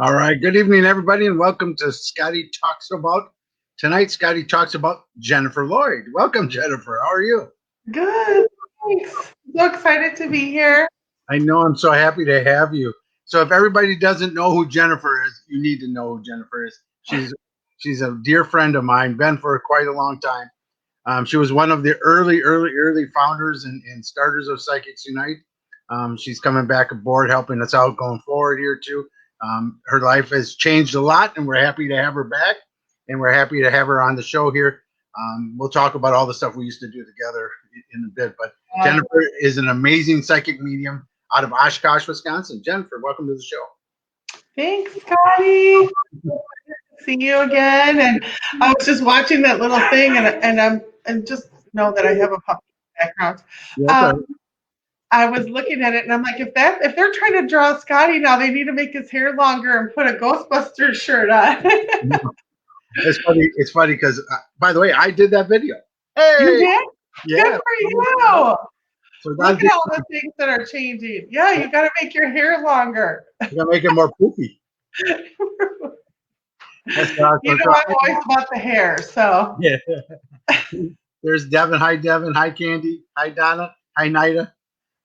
All right. Good evening, everybody, and welcome to Scotty Talks About. Tonight, Scotty talks about Jennifer Lloyd. Welcome, Jennifer. How are you? Good. Thanks. So excited to be here. I know I'm so happy to have you. So if everybody doesn't know who Jennifer is, you need to know who Jennifer is. She's a dear friend of mine, been for quite a long time. She was one of the early founders and starters of Psychics Unite. She's coming back aboard, helping us out going forward here too. Her life has changed a lot, and we're happy to have her back, and we're happy to have her on the show here. We'll talk about all the stuff we used to do together in a bit, but Jennifer is an amazing psychic medium out of Oshkosh, Wisconsin. Jennifer, welcome to the show. Thanks, Scotty. See you again. And I was just watching that little thing, and just know that I have a puppy background. I was looking at it, and I'm like, if they're trying to draw Scotty now, they need to make his hair longer and put a Ghostbusters shirt on. It's funny because, by the way, I did that video. Hey, you did? Yeah. Good for you. So look at all the things that are changing. Yeah, you got to make your hair longer. You got to make it more poofy. You know, I'm always about the hair, so. Yeah. There's Devin. Hi, Devin. Hi, Candy. Hi, Donna. Hi, Nida.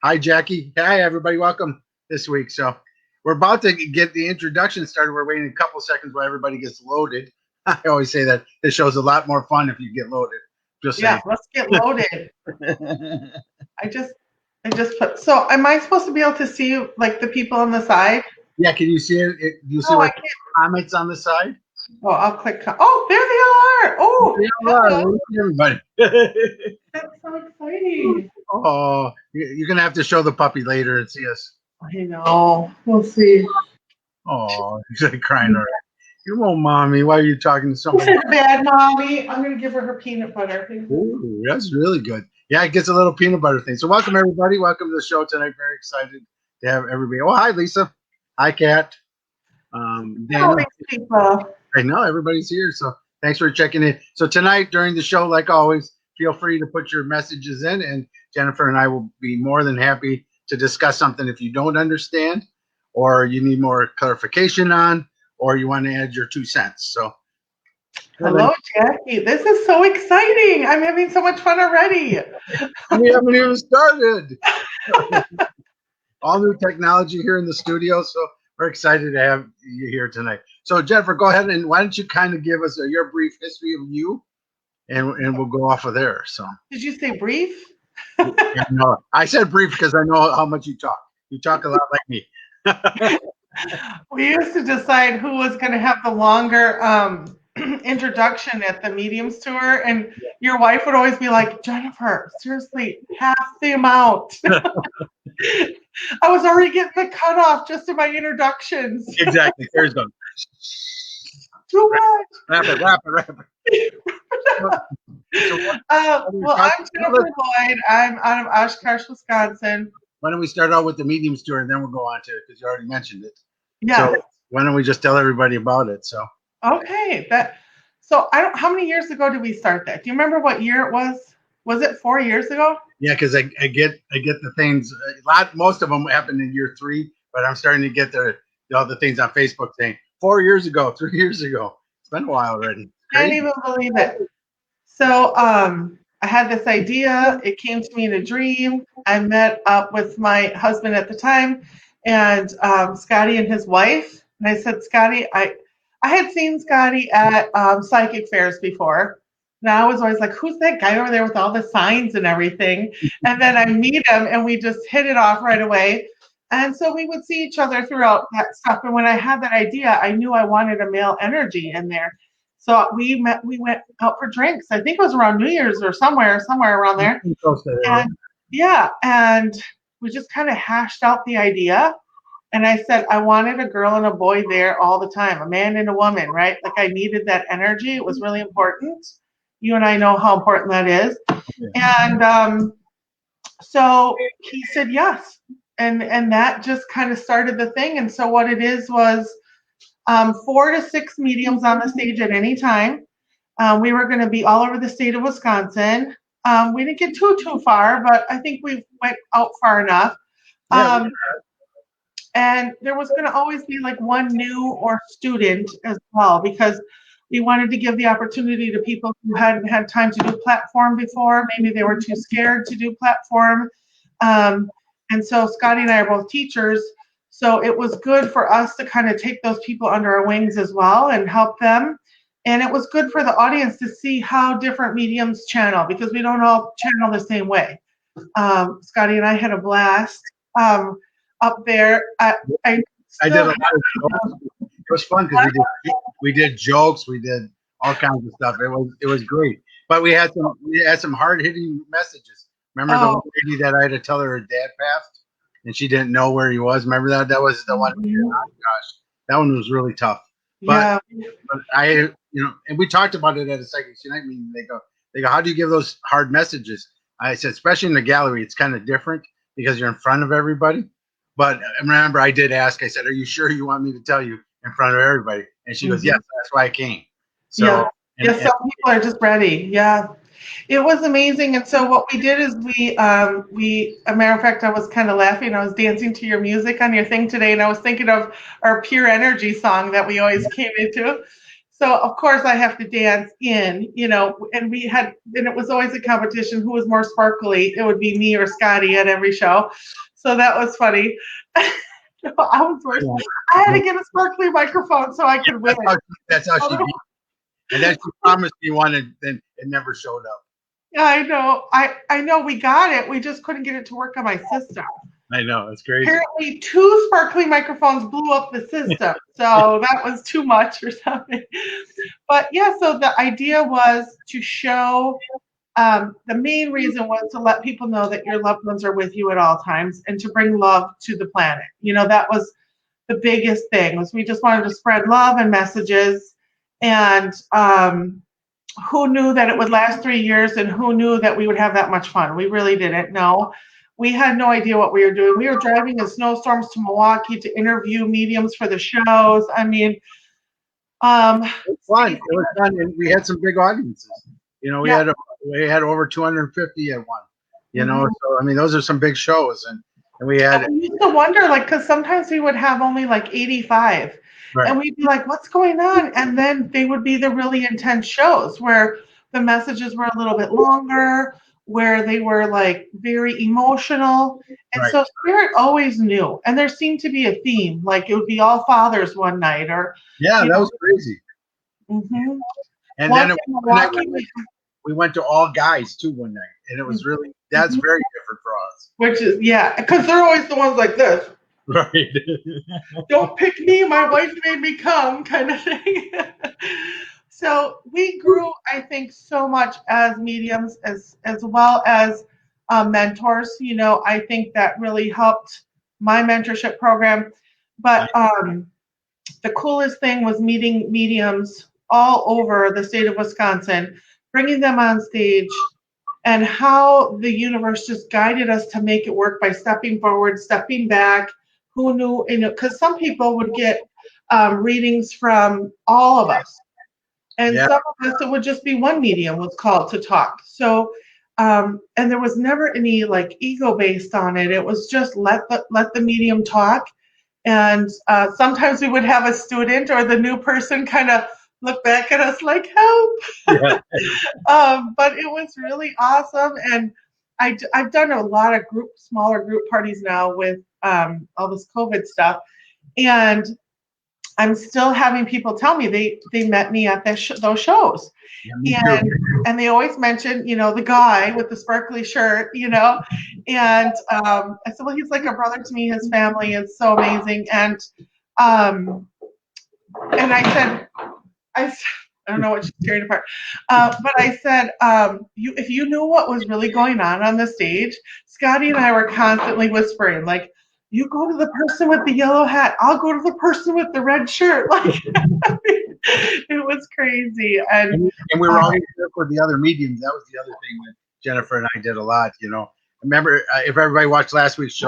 Hi, Jackie. Hi, everybody. Welcome this week. So we're about to get the introduction started. We're waiting a couple seconds while everybody gets loaded. I always say that this show's a lot more fun if you get loaded. Just saying. Let's get loaded. I just put. So, am I supposed to be able to see like the people on the side? Yeah. Can you see it? Do you see what comments on the side? Oh, I'll click. Oh, there they are. Oh, there they are. Everybody. That's so exciting. Oh, you're gonna have to show the puppy later and see us. I know. We'll see. Oh, he's like crying already. You won't, mommy. Why are you talking to somebody? Bad mommy. I'm gonna give her peanut butter. Ooh, that's really good. Yeah, it gets a little peanut butter thing. So welcome everybody. Welcome to the show tonight. Very excited to have everybody. Oh, hi Lisa. Hi Kat. People. I know everybody's here. So thanks for checking in. So tonight during the show, like always, feel free to put your messages in, and Jennifer and I will be more than happy to discuss something if you don't understand, or you need more clarification on, or you want to add your 2 cents. So, hello, Jackie. This is so exciting. I'm having so much fun already. We haven't even started. All new technology here in the studio, so we're excited to have you here tonight. So, Jennifer, go ahead and why don't you kind of give us your brief history of you, and we'll go off of there. So, did you say brief? No, I said brief because I know how much you talk. You talk a lot like me. We used to decide who was going to have the longer introduction at the Mediums tour, and your wife would always be like, Jennifer, seriously, half the amount. I was already getting the cutoff just in my introductions. Exactly. There's them. Too much. Wrap it. Well, I'm Jennifer Lloyd. I'm out of Oshkosh, Wisconsin. Why don't we start out with the Mediums tour, and then we'll go on to it because you already mentioned it. Yeah. So why don't we just tell everybody about it? So. Okay. How many years ago did we start that? Do you remember what year it was? Was it 4 years ago? Yeah, because I get the things. Most of them happened in year 3, but I'm starting to get all the things on Facebook saying 4 years ago, 3 years ago. It's been a while already. Can't even believe it. So I had this idea. It came to me in a dream. I met up with my husband at the time, and Scotty and his wife. And I said, Scotty, I had seen Scotty at psychic fairs before. And I was always like, who's that guy over there with all the signs and everything? And then I meet him, and we just hit it off right away. And so we would see each other throughout that stuff. And when I had that idea, I knew I wanted a male energy in there. So we went out for drinks. I think it was around New Year's or somewhere around there. And we just kind of hashed out the idea. And I said, I wanted a girl and a boy there all the time, a man and a woman, right? Like I needed that energy. It was really important. You and I know how important that is. And so he said yes. And that just kind of started the thing. And so what it is was 4 to 6 mediums on the stage at any time. We were going to be all over the state of Wisconsin. We didn't get too far, but I think we went out far enough. And there was going to always be like one new or student as well, because we wanted to give the opportunity to people who hadn't had time to do platform before. Maybe they were too scared to do platform. And so Scotty and I are both teachers. So it was good for us to kind of take those people under our wings as well and help them. And it was good for the audience to see how different mediums channel, because we don't all channel the same way. Scotty and I had a blast up there. I did a lot of jokes. It was fun because we did jokes, we did all kinds of stuff. It was great. But we had some hard hitting messages. Remember the one lady that I had to tell her dad passed and she didn't know where he was? Remember that? That was the one. Oh gosh, that one was really tough. But, but I, and we talked about it at a Psychics Unite meeting. They go, how do you give those hard messages? I said, especially in the gallery, it's kind of different because you're in front of everybody. But remember, I did ask. I said, "Are you sure you want me to tell you in front of everybody?" And she goes, "Yes, that's why I came." So some people are just ready. Yeah, it was amazing. And so what we did is a matter of fact, I was kind of laughing. I was dancing to your music on your thing today, and I was thinking of our Pure Energy song that we always came into. So of course I have to dance in, and it was always a competition who was more sparkly. It would be me or Scotty at every show. So that was funny. I was worse. I had to get a sparkly microphone so I could win. That's how she beat. And then she promised me one, and then it never showed up. Yeah, I know. I know we got it. We just couldn't get it to work on my system. I know, it's crazy. Apparently 2 sparkly microphones blew up the system. So that was too much or something. But yeah, so the idea was to show, the main reason was to let people know that your loved ones are with you at all times and to bring love to the planet. That was the biggest thing, was we just wanted to spread love and messages. And who knew that it would last 3 years, and who knew that we would have that much fun? We really didn't know. We had no idea what we were doing. We were driving in snowstorms to Milwaukee to interview mediums for the shows. I mean, it was fun. It was fun, and we had some big audiences. We had over 250 at one. So I mean, those are some big shows, and we had. We used to wonder, because sometimes we would have only 85, right. And we'd be like, "What's going on?" And then they would be the really intense shows where the messages were a little bit longer, where they were very emotional. And right. So Spirit always knew. And there seemed to be a theme, it would be all fathers one night, or that was crazy. Mm-hmm. And then we went to all guys too one night, and it was really that's very different for us. Which is because they're always the ones like this. Right. Don't pick me, my wife made me come, kind of thing. So we grew, I think, so much as mediums, as well as mentors. I think that really helped my mentorship program. But the coolest thing was meeting mediums all over the state of Wisconsin, bringing them on stage, and how the universe just guided us to make it work by stepping forward, stepping back. Who knew? Because some people would get readings from all of us. And some of us, it would just be one medium was called to talk. So, and there was never any ego based on it. It was just let the medium talk. And sometimes we would have a student or the new person kind of look back at us like, help. Yeah. But it was really awesome. And I've done a lot of smaller group parties now with all this COVID stuff. And I'm still having people tell me they met me at those shows. Yeah, and they always mention, the guy with the sparkly shirt, and I said, well, he's like a brother to me. His family is so amazing. And I said, I don't know what she's tearing apart, but I said, if you knew what was really going on the stage, Scotty and I were constantly whispering, you go to the person with the yellow hat, I'll go to the person with the red shirt. It was crazy. And we were always there for the other mediums. That was the other thing that Jennifer and I did a lot. Remember, if everybody watched last week's show,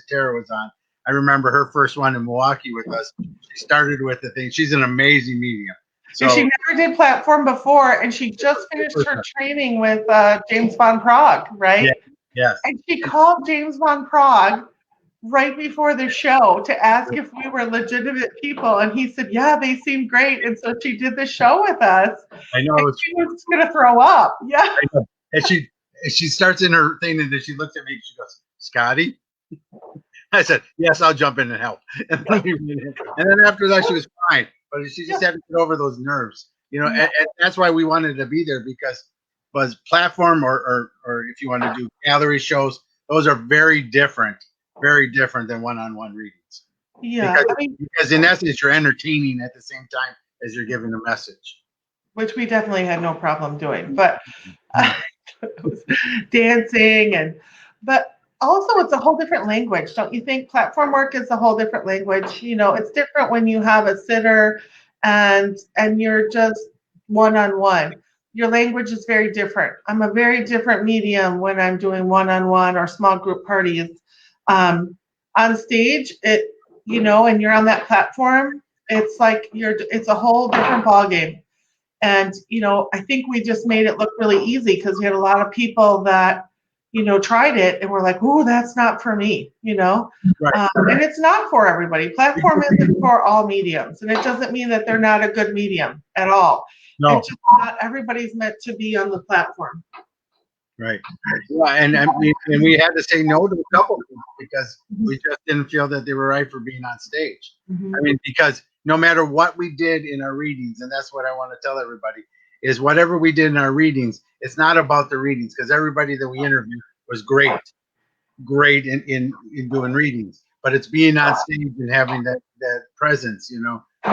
Tara was on. I remember her first one in Milwaukee with us. She started with the thing. She's an amazing medium. So she never did platform before, and she just finished her training with James Von Prague, right? Yes. And she called James Von Prague right before the show to ask if we were legitimate people. And he said, yeah, they seem great. And so she did the show with us. I know. And she was going to throw up. Yeah. And she starts in her thing, and then she looks at me and she goes, Scotty? I said, yes, I'll jump in and help. And then after that, she was fine. But she just had to get over those nerves. And that's why we wanted to be there, because platform or if you want to do gallery shows, those are very different than one-on-one readings. Yeah. Because in essence, you're entertaining at the same time as you're giving a message. Which we definitely had no problem doing. But dancing but also it's a whole different language, don't you think? Platform work is a whole different language. It's different when you have a sitter and you're just one-on-one. Your language is very different. I'm a very different medium when I'm doing one-on-one or small group parties. On stage, and you're on that platform, it's like it's a whole different ballgame. And, I think we just made it look really easy because we had a lot of people that, tried it and were like, oh, that's not for me, Right. And it's not for everybody. Platform isn't for all mediums. And it doesn't mean that they're not a good medium at all. No. It's just not everybody's meant to be on the platform. Right. Yeah, and we had to say no to a couple of them because we just didn't feel that they were right for being on stage. Mm-hmm. I mean, because no matter what we did in our readings, and that's what I want to tell everybody, is whatever we did in our readings, it's not about the readings, because everybody that we interviewed was great in doing readings, but it's being on stage and having that presence.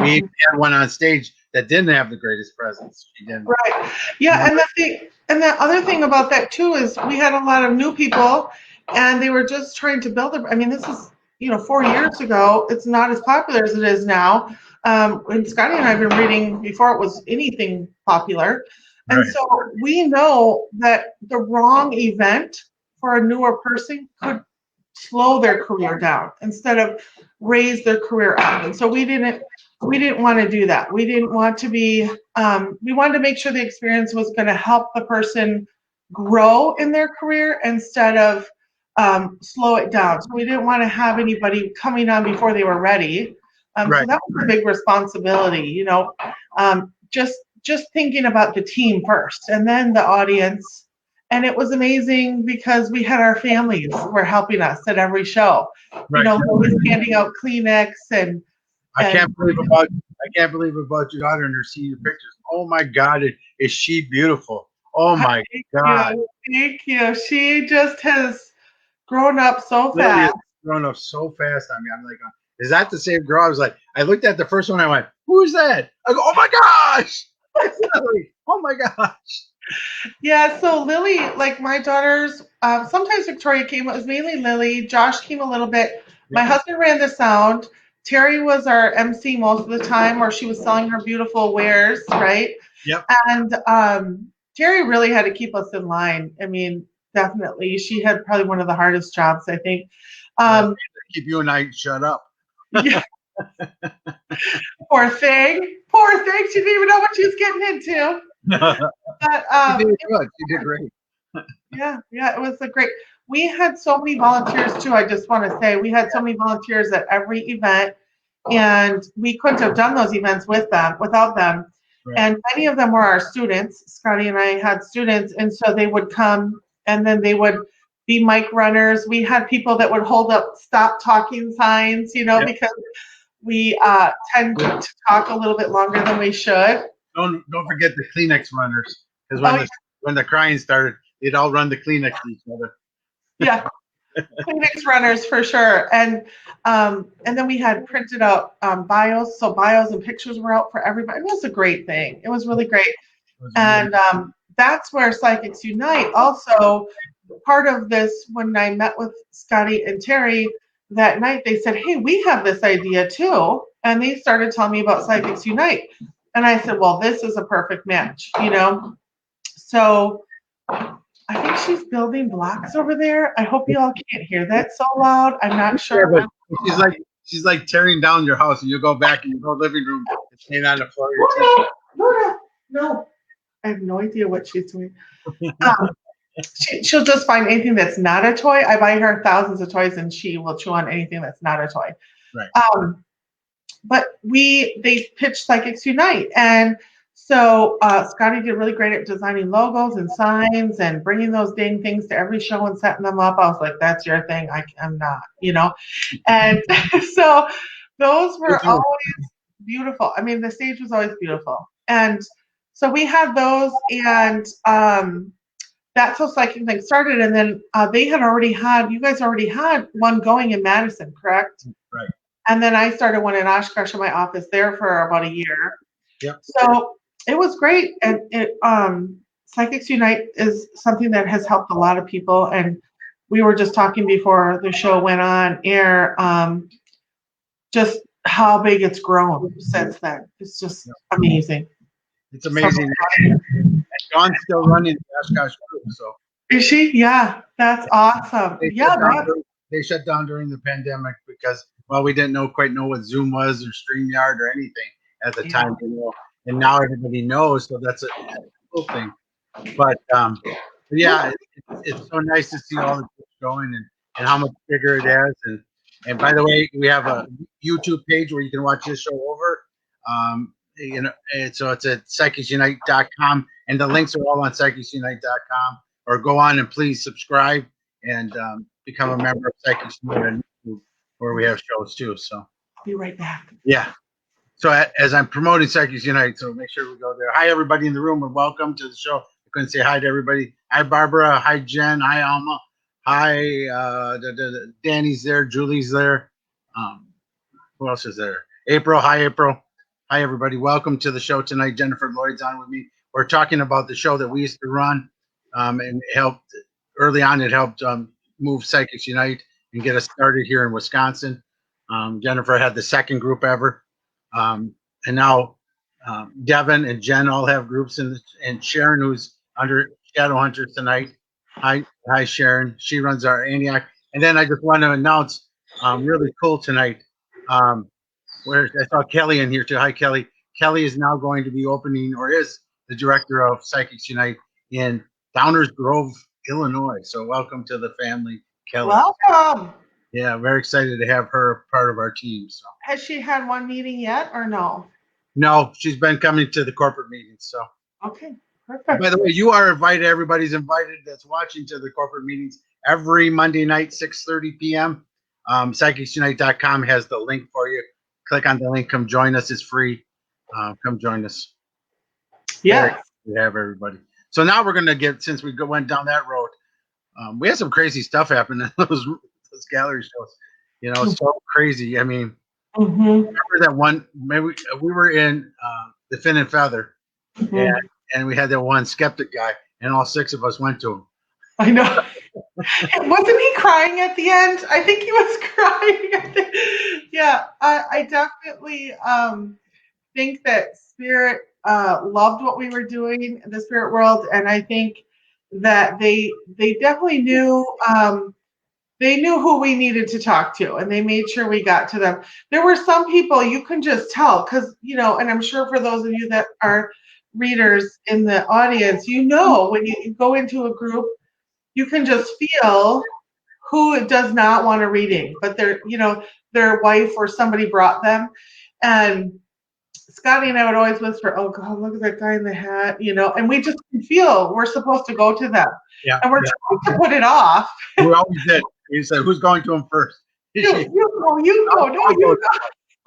We even had one on stage that didn't have the greatest presence. She didn't. Right. Yeah, and the other thing about that too is we had a lot of new people, and they were just trying to build it. I mean, this is 4 years ago. It's not as popular as it is now. And Scotty and I have been reading before it was anything popular, and Right. so we know that the wrong event for a newer person could slow their career down instead of raise their career up. And so we didn't want to do that. We didn't want to be, we wanted to make sure the experience was going to help the person grow in their career instead of slow it down. So we didn't want to have anybody coming on before they were ready. Right. So that was a big responsibility, just thinking about the team first and then the audience. And it was amazing because we had our families were helping us at every show. Right. Always handing out Kleenex and I can't believe about your daughter and her senior pictures. Oh my God, is she beautiful? Oh my God. Thank you. She just has grown up so Lily fast. has grown up so fast on me. I'm like, is that the same girl? I looked at the first one. I went, who's that? I go, oh my gosh. It's Lily. Oh my gosh. Yeah, so Lily, like my daughters, sometimes Victoria came. It was mainly Lily. Josh came a little bit. My husband ran the sound. Terry was our MC most of the time, where she was selling her beautiful wares, right? Yep. And Terry really had to keep us in line. I mean, definitely. She had probably one of the hardest jobs, I think. Keep you and I shut up. Yeah. Poor thing. Poor thing. She didn't even know what she was getting into. But, she did good. She did great. Yeah, it was great. We had so many volunteers too. I just want to say we had so many volunteers at every event, and we couldn't have done those events without them. Right. And many of them were our students. Scotty and I had students, and so they would come, and then they would be mic runners. We had people that would hold up "stop talking" signs, because we tend to talk a little bit longer than we should. Don't forget the Kleenex runners, because when the crying started, they'd all run the Kleenex to each other. Yeah, Kleenex runners for sure. And then we had printed out bios, so bios and pictures were out for everybody. It was a great thing. It was really great. And that's where Psychics Unite also, part of this, when I met with Scotty and Terry that night, they said, hey, we have this idea too. And they started telling me about Psychics Unite. And I said, well, this is a perfect match, So I think she's building blocks over there. I hope you all can't hear that so loud. I'm not sure. Yeah, but she's like tearing down your house, and you go back in your whole living room and stand on the floor. No, I have no idea what she's doing. She'll just find anything that's not a toy. I buy her thousands of toys, and she will chew on anything that's not a toy. Right. But they pitched Psychics Unite, and so Scotty did really great at designing logos and signs and bringing those dang things to every show and setting them up. I was like, "That's your thing. I'm not," And so those were always beautiful. I mean, the stage was always beautiful, and so we had those, and that's how Psychic Thing started. And then you guys already had one going in Madison, correct? Right. And then I started one in Oshkosh in my office there for about a year. Yeah. So it was great. And Psychics Unite is something that has helped a lot of people. And we were just talking before the show went on air, just how big it's grown since then. It's just amazing. It's amazing. And Dawn's still running the Oshkosh group, so. Is she? Yeah, that's awesome. They shut down during the pandemic because, well, we didn't quite know what Zoom was or StreamYard or anything at the time, and now everybody knows, so that's a cool thing. But yeah, it's so nice to see all the groups going and how much bigger it is. And by the way, we have a YouTube page where you can watch this show over. So it's at psychicsunite.com, and the links are all on psychicsunite.com. Or go on and please subscribe and become a member of Psychics Unite on YouTube, where we have shows too. So I'll be right back. Yeah. So as I'm promoting Psychics Unite, so make sure we go there. Hi, everybody in the room, and welcome to the show. I couldn't say hi to everybody. Hi, Barbara. Hi, Jen. Hi, Alma. Hi, Danny's there. Julie's there. Who else is there? April. Hi, April. Hi, everybody. Welcome to the show tonight. Jennifer Lloyd's on with me. We're talking about the show that we used to run, and helped early on. It helped move Psychics Unite and get us started here in Wisconsin. Jennifer had the second group ever, and now Devin and Jen all have groups, and Sharon, who's under Shadow Hunters tonight. Hi, Sharon. She runs our Antioch. And then I just want to announce, really cool tonight. Where I saw Kelly in here too. Hi, Kelly. Kelly is now going to be opening, or is the director of Psychics Unite in Downers Grove, Illinois. So welcome to the family, Kelly. Welcome. Yeah, very excited to have her part of our team. So has she had one meeting yet, or no? No, she's been coming to the corporate meetings. So okay, perfect. By the way, you are invited. Everybody's invited that's watching to the corporate meetings every Monday night, 6:30 p.m. PsychicsUnite.com has the link for you. Click on the link. Come join us. It's free. Come join us. Yeah. We have everybody. So now we're going to since we went down that road, we had some crazy stuff happen in those gallery shows. So crazy. I mean, remember that one, maybe we were in the Fin and Feather, and we had that one skeptic guy, and all six of us went to him. I know. Wasn't he crying at the end? I think he was crying. Yeah, I definitely think that Spirit loved what we were doing in the spirit world, and I think that they definitely knew who we needed to talk to, and they made sure we got to them. There were some people you can just tell because, and I'm sure for those of you that are readers in the audience, when you go into a group, you can just feel who does not want a reading, but their wife or somebody brought them. And Scotty and I would always whisper, "Oh God, look at that guy in the hat," and we just feel we're supposed to go to them. Yeah. And we're trying to put it off. We always did. We said, "Who's going to him first?" You go. No, you go.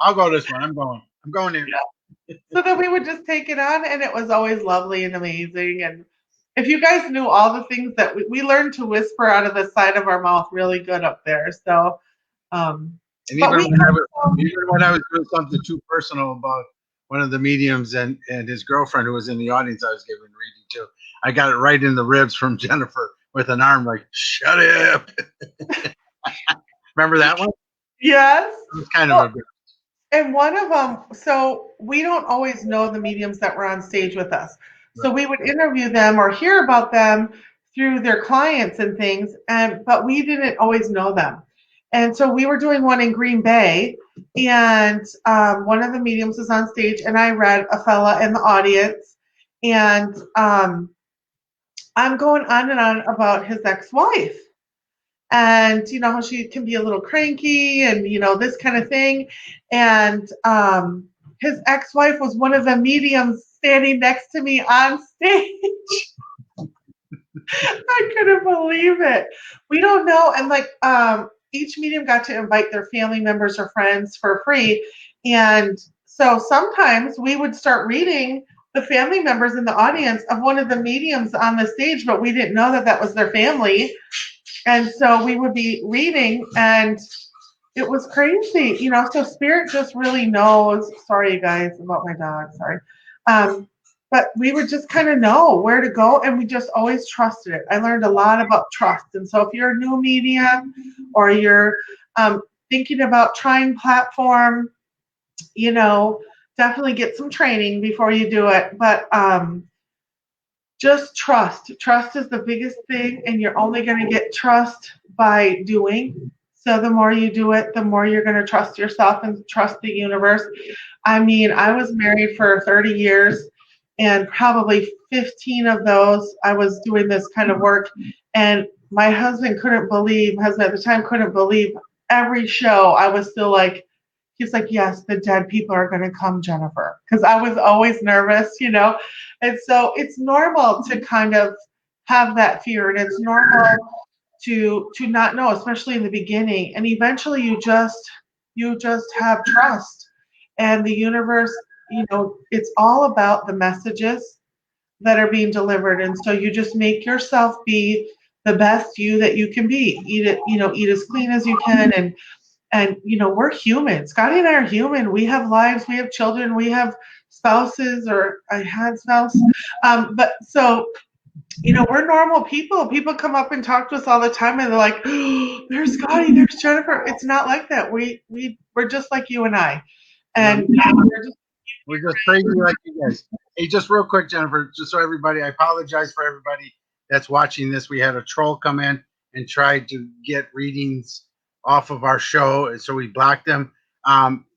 I'll go this one. I'm going there. Yeah. So then we would just take it on, and it was always lovely and amazing. And if you guys knew all the things that we learned to whisper out of the side of our mouth really good up there. So, and even when I was doing something too personal about one of the mediums and his girlfriend who was in the audience, I was giving reading to. I got it right in the ribs from Jennifer with an arm like, "Shut up." Remember that one? Yes. It was kind of a bit. And one of them, so we don't always know the mediums that were on stage with us. So we would interview them or hear about them through their clients and things, but we didn't always know them. And so we were doing one in Green Bay, and one of the mediums was on stage, and I read a fella in the audience, and I'm going on and on about his ex-wife. And you know how she can be a little cranky and this kind of thing. And his ex-wife was one of the mediums standing next to me on stage. I couldn't believe it. We don't know. And like each medium got to invite their family members or friends for free. And so sometimes we would start reading the family members in the audience of one of the mediums on the stage, but we didn't know that that was their family. And so we would be reading, and it was crazy, so spirit just really knows. Sorry, you guys, about my dog. Sorry. But we would just kind of know where to go, and we just always trusted it. I learned a lot about trust. And so if you're a new medium or you're thinking about trying platform, definitely get some training before you do it. But just trust. Trust is the biggest thing, and you're only going to get trust by doing. So the more you do it, the more you're going to trust yourself and trust the universe. I mean, I was married for 30 years, and probably 15 of those I was doing this kind of work. And my husband at the time couldn't believe every show I was still like, he's like, yes, the dead people are going to come, Jennifer. Because I was always nervous, And so it's normal to kind of have that fear. And it's normal to not know, especially in the beginning. And eventually you just have trust. And the universe, it's all about the messages that are being delivered. And so you just make yourself be the best you that you can be. Eat as clean as you can, and we're human. Scotty and I are human. We have lives, we have children, we have spouses, or I had spouse. But so, we're normal people. People come up and talk to us all the time, and they're like, oh, there's Scotty, there's Jennifer. It's not like that. We're just like you and I. And we're just crazy like you guys. Hey, just real quick, Jennifer, just so everybody, I apologize for everybody that's watching this. We had a troll come in and try to get readings off of our show, and so we blocked them.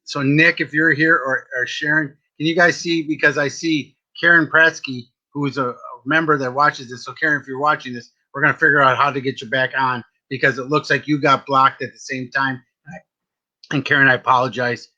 So Nick, if you're here, or Sharon, can you guys see? Because I see Karen Pratsky, who is a member that watches this. So Karen, if you're watching this, we're going to figure out how to get you back on, because it looks like you got blocked at the same time. And Karen, I apologize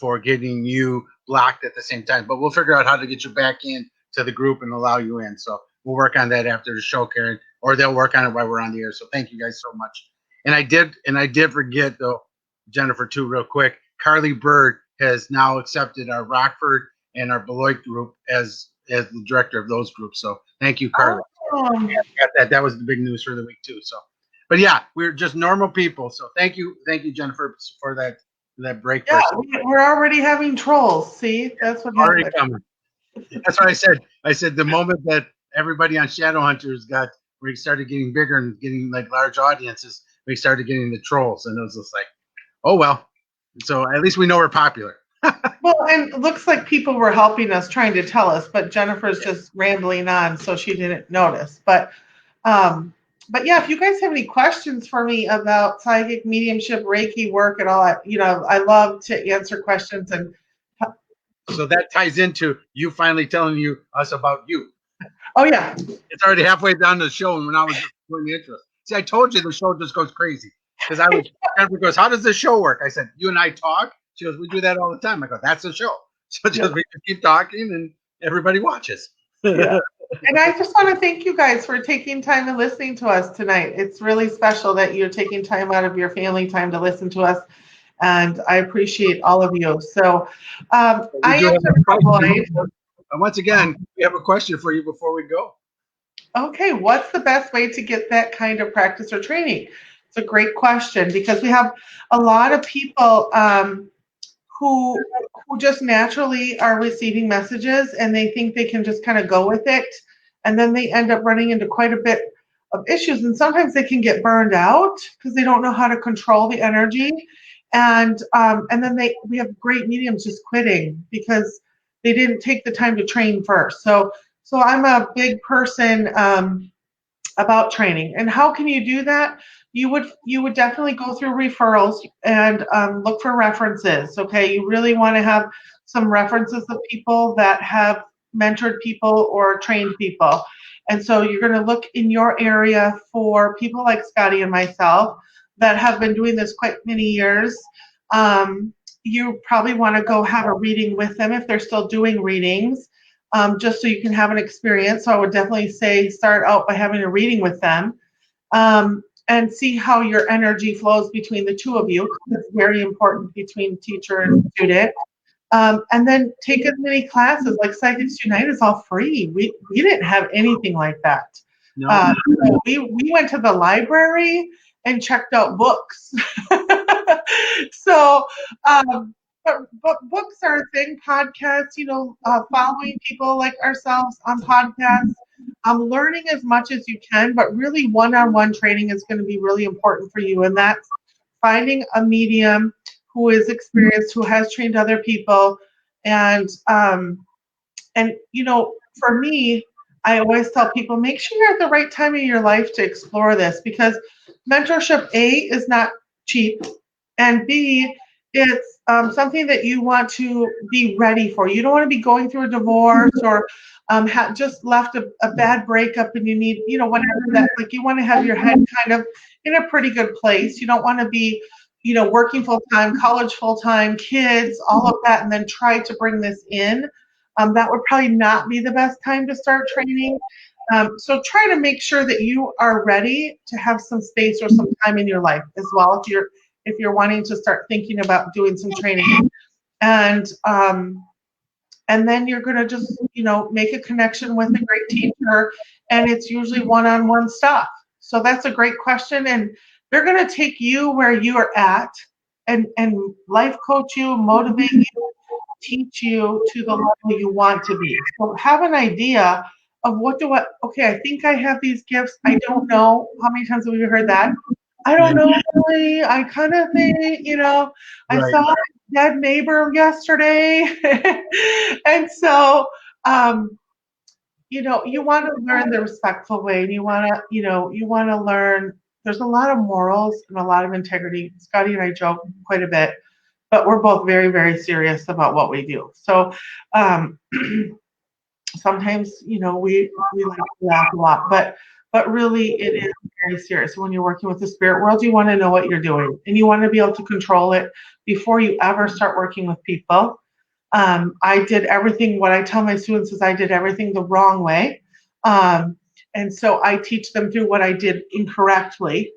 for getting you blocked at the same time, but we'll figure out how to get you back in to the group and allow you in. So we'll work on that after the show, Karen, or they'll work on it while we're on the air. So thank you guys so much. And I did forget though, Jennifer, too, real quick. Carly Bird has now accepted our Rockford and our Beloit group as the director of those groups. So thank you, Carly. Yeah, that was the big news for the week too. So, but yeah, we're just normal people. So thank you, Jennifer, for that break. Yeah, we're already having trolls. See, that's what already happened. Coming. That's what I said. I said the moment that everybody on Shadowhunters we started getting bigger and getting like large audiences, we started getting the trolls, and it was just like, oh well. So at least we know we're popular. Well, and it looks like people were helping us, trying to tell us, but Jennifer's just rambling on, so she didn't notice. But yeah, if you guys have any questions for me about psychic, mediumship, Reiki work, and all that, I love to answer questions. And so that ties into you finally telling us about you. Oh yeah, it's already halfway down the show, and now we're just doing the intro. See, I told you the show just goes crazy because Jennifer goes, "How does the show work?" I said, "You and I talk." She goes, "We do that all the time." I go, "That's the show." So we just keep talking, and everybody watches. Yeah. And I just want to thank you guys for taking time and listening to us tonight. It's really special that you're taking time out of your family time to listen to us, and I appreciate all of you. So I am Jennifer Lloyd. Once again, we have a question for you before we go. Okay, what's the best way to get that kind of practice or training? It's a great question, because we have a lot of people who just naturally are receiving messages, and they think they can just kind of go with it, and then they end up running into quite a bit of issues, and sometimes they can get burned out because they don't know how to control the energy, and then we have great mediums just quitting because they didn't take the time to train first. So I'm a big person about training. And how can you do that? You would definitely go through referrals and look for references. Okay, you really want to have some references of people that have mentored people or trained people. And so you're going to look in your area for people like Scotty and myself that have been doing this quite many years. You probably want to go have a reading with them if they're still doing readings, just so you can have an experience. So I would definitely say start out by having a reading with them, and see how your energy flows between the two of you. It's very important between teacher and student. And then take as many classes. Like Psychics Unite is all free. We didn't have anything like that. No. So we went to the library and checked out books. So, but books are a thing. Podcasts, following people like ourselves on podcasts. Learning as much as you can, but really one-on-one training is going to be really important for you, and that's finding a medium who is experienced, who has trained other people, and for me, I always tell people, make sure you're at the right time in your life to explore this, because mentorship, A, is not cheap, and B, it's something that you want to be ready for. You don't want to be going through a divorce or just left a bad breakup and you need, whatever that, like, you want to have your head kind of in a pretty good place. You don't want to be, working full-time, college full-time, kids, all of that, and then try to bring this in. That would probably not be the best time to start training. So try to make sure that you are ready to have some space or some time in your life as well, if you're wanting to start thinking about doing some training. And then you're going to just, make a connection with a great teacher, and it's usually one-on-one stuff. So that's a great question, and they're going to take you where you are at and life coach you, motivate you, teach you to the level you want to be. So have an idea of I think I have these gifts. I don't know. How many times have we heard that? I don't know, really. I kind of think, I Right. saw a dead neighbor yesterday. And so, you want to learn the respectful way, and you want to learn, there's a lot of morals and a lot of integrity. Scotty and I joke quite a bit, but we're both very, very serious about what we do. So, sometimes, we like to laugh a lot, but really it is very serious. When you're working with the spirit world, you want to know what you're doing, and you want to be able to control it before you ever start working with people. I did everything, what I tell my students is I did everything the wrong way. And so I teach them through what I did incorrectly.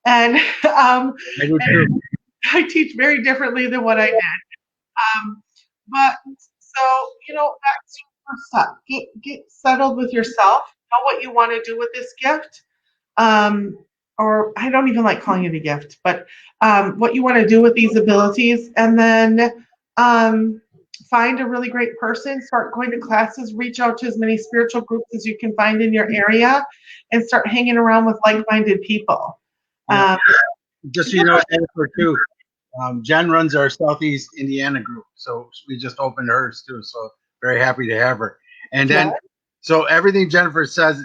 And I do too. I teach very differently than what I did. But so, that's your first step. Get settled with yourself. Know what you want to do with this gift. Or I don't even like calling it a gift, but what you want to do with these abilities. And then find a really great person, start going to classes, reach out to as many spiritual groups as you can find in your area, and start hanging around with like-minded people. Yeah. Just so you know, Jennifer, too, Jen runs our Southeast Indiana group, so we just opened hers too. So very happy to have her. And then, so everything Jennifer says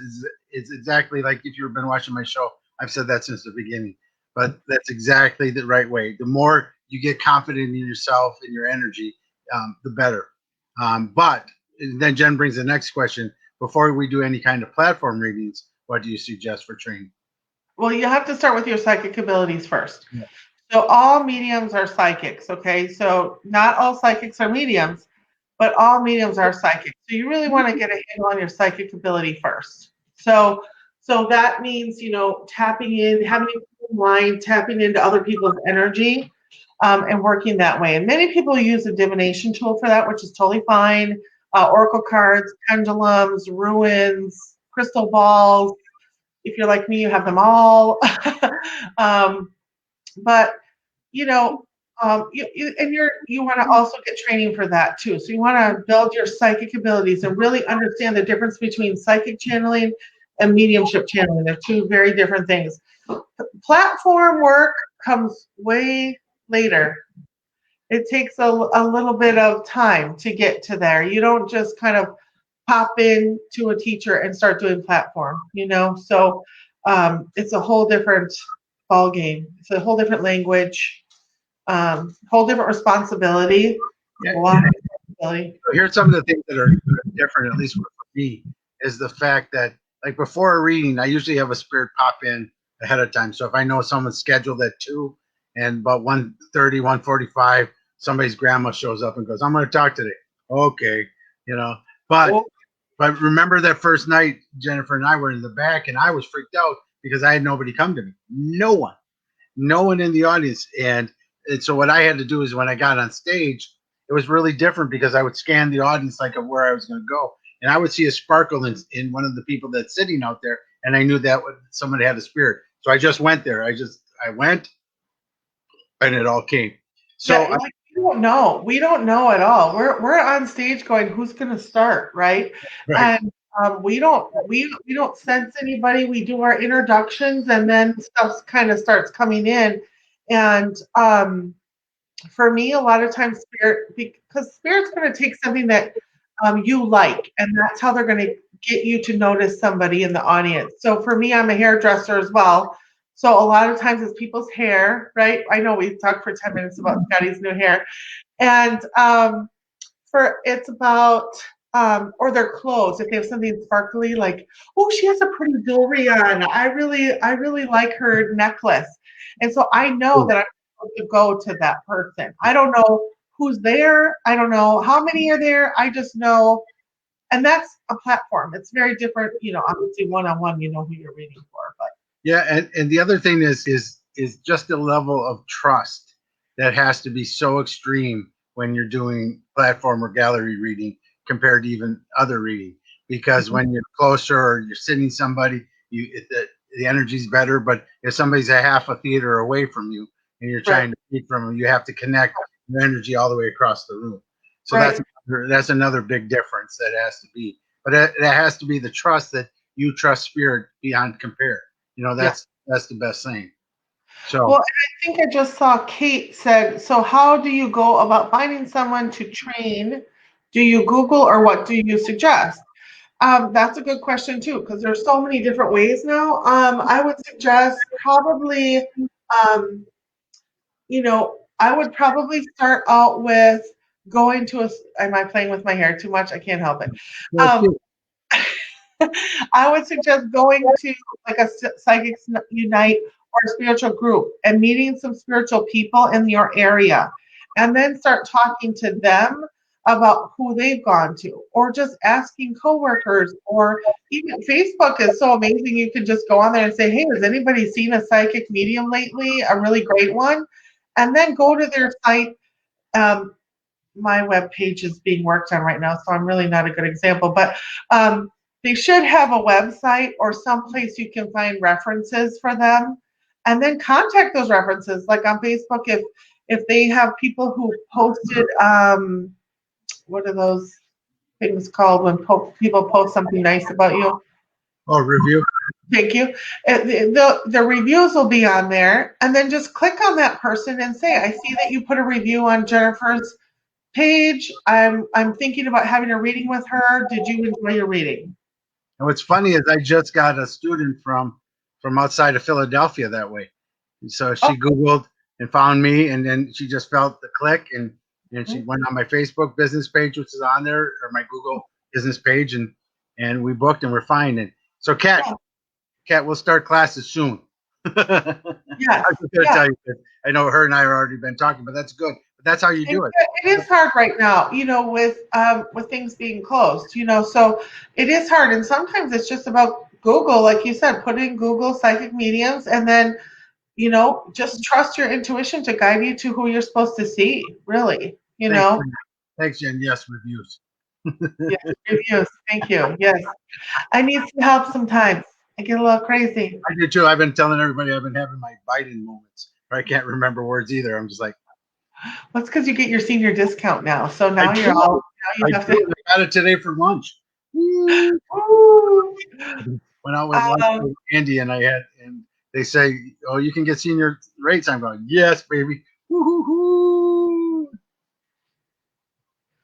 is exactly like, if you've been watching my show, I've said that since the beginning. But that's exactly the right way. The more you get confident in yourself and your energy, the better. But then Jen brings the next question. Before we do any kind of platform readings, what do you suggest for training? Well, you have to start with your psychic abilities first. Yeah. So all mediums are psychics, okay? So not all psychics are mediums, but all mediums are psychic. So you really want to get a handle on your psychic ability first. So that means, tapping in, having a mind, tapping into other people's energy, and working that way. And many people use a divination tool for that, which is totally fine. Oracle cards, pendulums, ruins, crystal balls. If you're like me, you have them all. But you want to also get training for that too. So you want to build your psychic abilities and really understand the difference between psychic channeling and mediumship channeling. They're two very different things. Platform work comes way later. It takes a little bit of time to get to there. You don't just kind of pop in to a teacher and start doing platform, So it's a whole different ball game. It's a whole different language, whole different responsibility. Yeah. A lot of responsibility. Here's some of the things that are different, at least for me, is the fact that like before a reading, I usually have a spirit pop in ahead of time. So if I know someone's scheduled at 2 and about 1:30, 1:45, somebody's grandma shows up and goes, I'm going to talk today. Okay. You know, but, Oh, but remember that first night, Jennifer and I were in the back and I was freaked out because I had nobody come to me. No one in the audience. And so what I had to do is when I got on stage, it was really different because I would scan the audience like of where I was going to go. And I would see a sparkle in one of the people that's sitting out there. And I knew that somebody had a spirit. So I just went there. I went and it all came. So yeah, like we don't know. We don't know at all. We're on stage going, who's going to start, right? right. And we don't sense anybody. We do our introductions, and then stuff kind of starts coming in. And for me, a lot of times spirit, because spirit's going to take something that you like, and that's how they're going to get you to notice somebody in the audience. So for me, I'm a hairdresser as well. So a lot of times it's people's hair, right? I know we talked for 10 minutes about Scotty's new hair, and for it's about or their clothes. If they have something sparkly, like, oh, she has a pretty jewelry on. I really like her necklace, and so I know that I'm supposed to go to that person. I don't know who's there. I don't know how many are there. I just know, and that's a platform. It's very different, obviously one on one. You know who you're reading for, but Yeah, and the other thing is just the level of trust that has to be so extreme when you're doing platform or gallery reading compared to even other reading. Because when you're closer or you're sitting somebody, the energy's better. But if somebody's a half a theater away from you and you're right, trying to read from them, you have to connect your energy all the way across the room. So right, that's another big difference that has to be. But that has to be the trust that you trust spirit beyond compare. yeah. That's the best thing. So Well, and I think I just saw Kate said, so how do you go about finding someone to train? Do you Google or what do you suggest? That's a good question too, because there's so many different ways now. I would suggest probably, um, I would probably start out with going to a. Am I playing with my hair too much? I can't help it. that's Um, it. I would suggest going to like a Psychics Unite or a spiritual group and meeting some spiritual people in your area, and then start talking to them about who they've gone to, or just asking coworkers, or even Facebook is so amazing. You can just go on there and say, "Hey, has anybody seen a psychic medium lately? A really great one?" And then go to their site. Um, my web page is being worked on right now, so I'm really not a good example. But they should have a website or someplace you can find references for them, and then contact those references. Like on Facebook, if they have people who posted, what are those things called when people post something nice about you? Oh, review. Thank you. The reviews will be on there, and then just click on that person and say, "I see that you put a review on Jennifer's page. I'm thinking about having a reading with her. Did you enjoy your reading?" And what's funny is I just got a student from outside of Philadelphia that way. And so Oh, she Googled and found me, and then she just felt the click, and she went on my Facebook business page, which is on there, or my Google business page, and we booked and we're fine. And so, Kat, we'll start classes soon. I yeah, was going to yeah. tell you that I know her and I have already been talking, but that's good. But that's how you And do it. it is hard right now, with things being closed, so it is hard. And sometimes it's just about Google, like you said, put in Google psychic mediums, and then, just trust your intuition to guide you to who you're supposed to see, really, Thanks, thanks, Jen. Yes, reviews. Yes, reviews. Thank you. Yes. I need some help sometimes. I get a little crazy. I do too. I've been telling everybody I've been having my Biden moments where I can't remember words either. I'm just like, Well, it's because you get your senior discount now. So I now do. you I have do. to. I got it today for lunch. Went Ooh. out with lunch Um, with Andy and they say, oh, you can get senior rates. I'm going, yes, baby. Woo-hoo-hoo.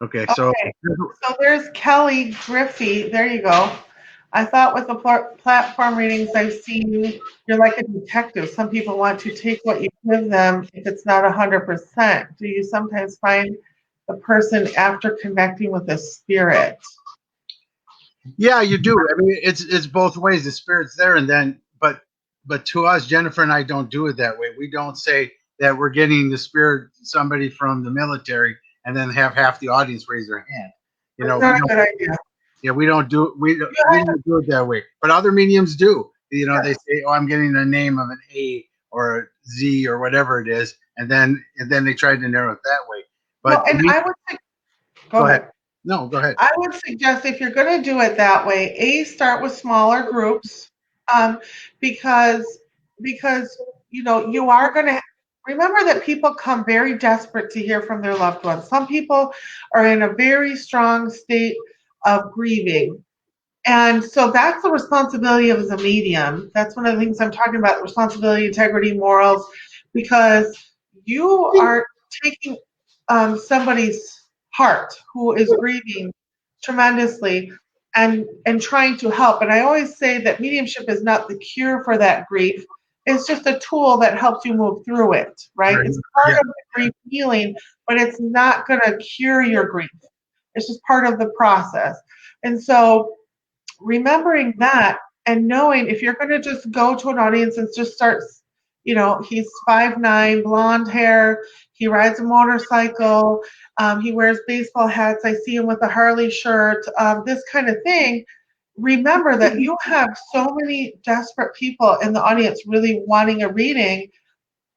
Okay, so okay. So there's Kelly Griffey. There you go. I thought with the platform readings I've seen, you're like a detective. Some people want to take what you give them if it's not 100%. Do you sometimes find the person after connecting with a spirit? Yeah, you do. I mean, it's both ways. The spirit's there, and then but to us, Jennifer and I don't do it that way. We don't say that we're getting the spirit somebody from the military, and then have half the audience raise their hand. You It's know, not we a don't. good idea. Yeah, we Yeah, don't do it that way. But other mediums do. You know, yeah. they say, "Oh, I'm getting the name of an A or a Z or whatever it is," and then they try to narrow it that way. Well, But and we I would say, go go ahead. ahead. No, go ahead. I would suggest if you're going to do it that way, start with smaller groups, um, because because you are going to remember that people come very desperate to hear from their loved ones. Some people are in a very strong state of grieving. And so that's the responsibility of as a medium. That's one of the things I'm talking about, responsibility, integrity, morals, because you are taking somebody's heart who is grieving tremendously and trying to help. And I always say that mediumship is not the cure for that grief. It's just a tool that helps you move through it, right? Right. It's part Yeah. of the grief healing, but it's not going to cure your grief. It's just part of the process. And so remembering that and knowing if you're going to just go to an audience and just start, he's 5'9", blonde hair, he rides a motorcycle, he wears baseball hats, I see him with a Harley shirt, this kind of thing. Remember that you have so many desperate people in the audience really wanting a reading.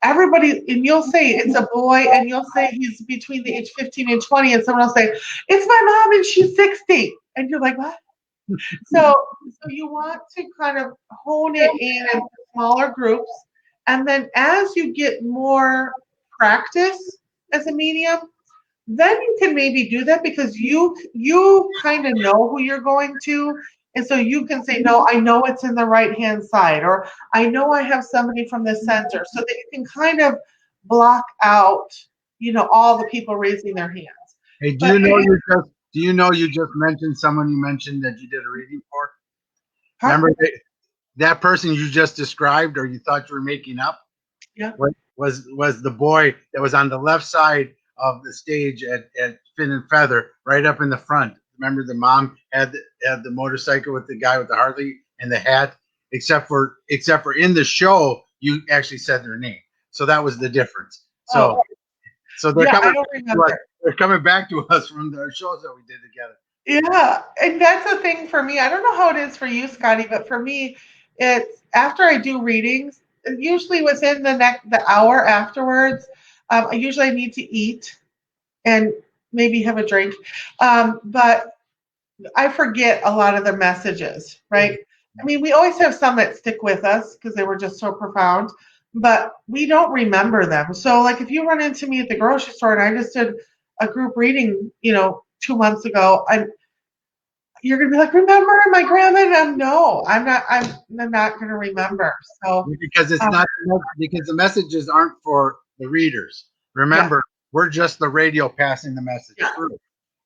Everybody, and you'll say it's a boy, and you'll say he's between the age 15 and 20, and someone will say, it's my mom and she's 60. And you're like, what? So you want to kind of hone it in smaller groups, and then as you get more practice as a medium, then you can maybe do that because you kind of know who you're going to, and so you can say, no, I know it's in the right hand side, or I know I have somebody from the center, so that you can kind of block out, all the people raising their hands. Hey, do you But know you just mentioned someone you mentioned that you did a reading for? huh? Remember that person you just described, or you thought you were making up? Yeah. What was the boy that was on the left side of the stage at Fin and Feather, right up in the front? Remember the mom had the motorcycle with the guy with the Harley and the hat. Except for in the show, you actually said their name, so that was the difference. Oh, So they're yeah, coming I don't back to us. remember. They're coming back to us from the shows that we did together. Yeah, and that's the thing for me. I don't know how it is for you, Scotty, but for me, it's after I do readings, usually within the hour afterwards, I need to eat and maybe have a drink. But I forget a lot of the messages, right? I mean, we always have some that stick with us because they were just so profound, but we don't remember them. So, like, if you run into me at the grocery store and I just did a group reading, 2 months ago, you're gonna be like, remember my grandma? And no, I'm not. I'm not gonna remember. So, Because it's um, not because the messages aren't for the readers. yeah, Remember, we're just the radio passing the message yeah, through.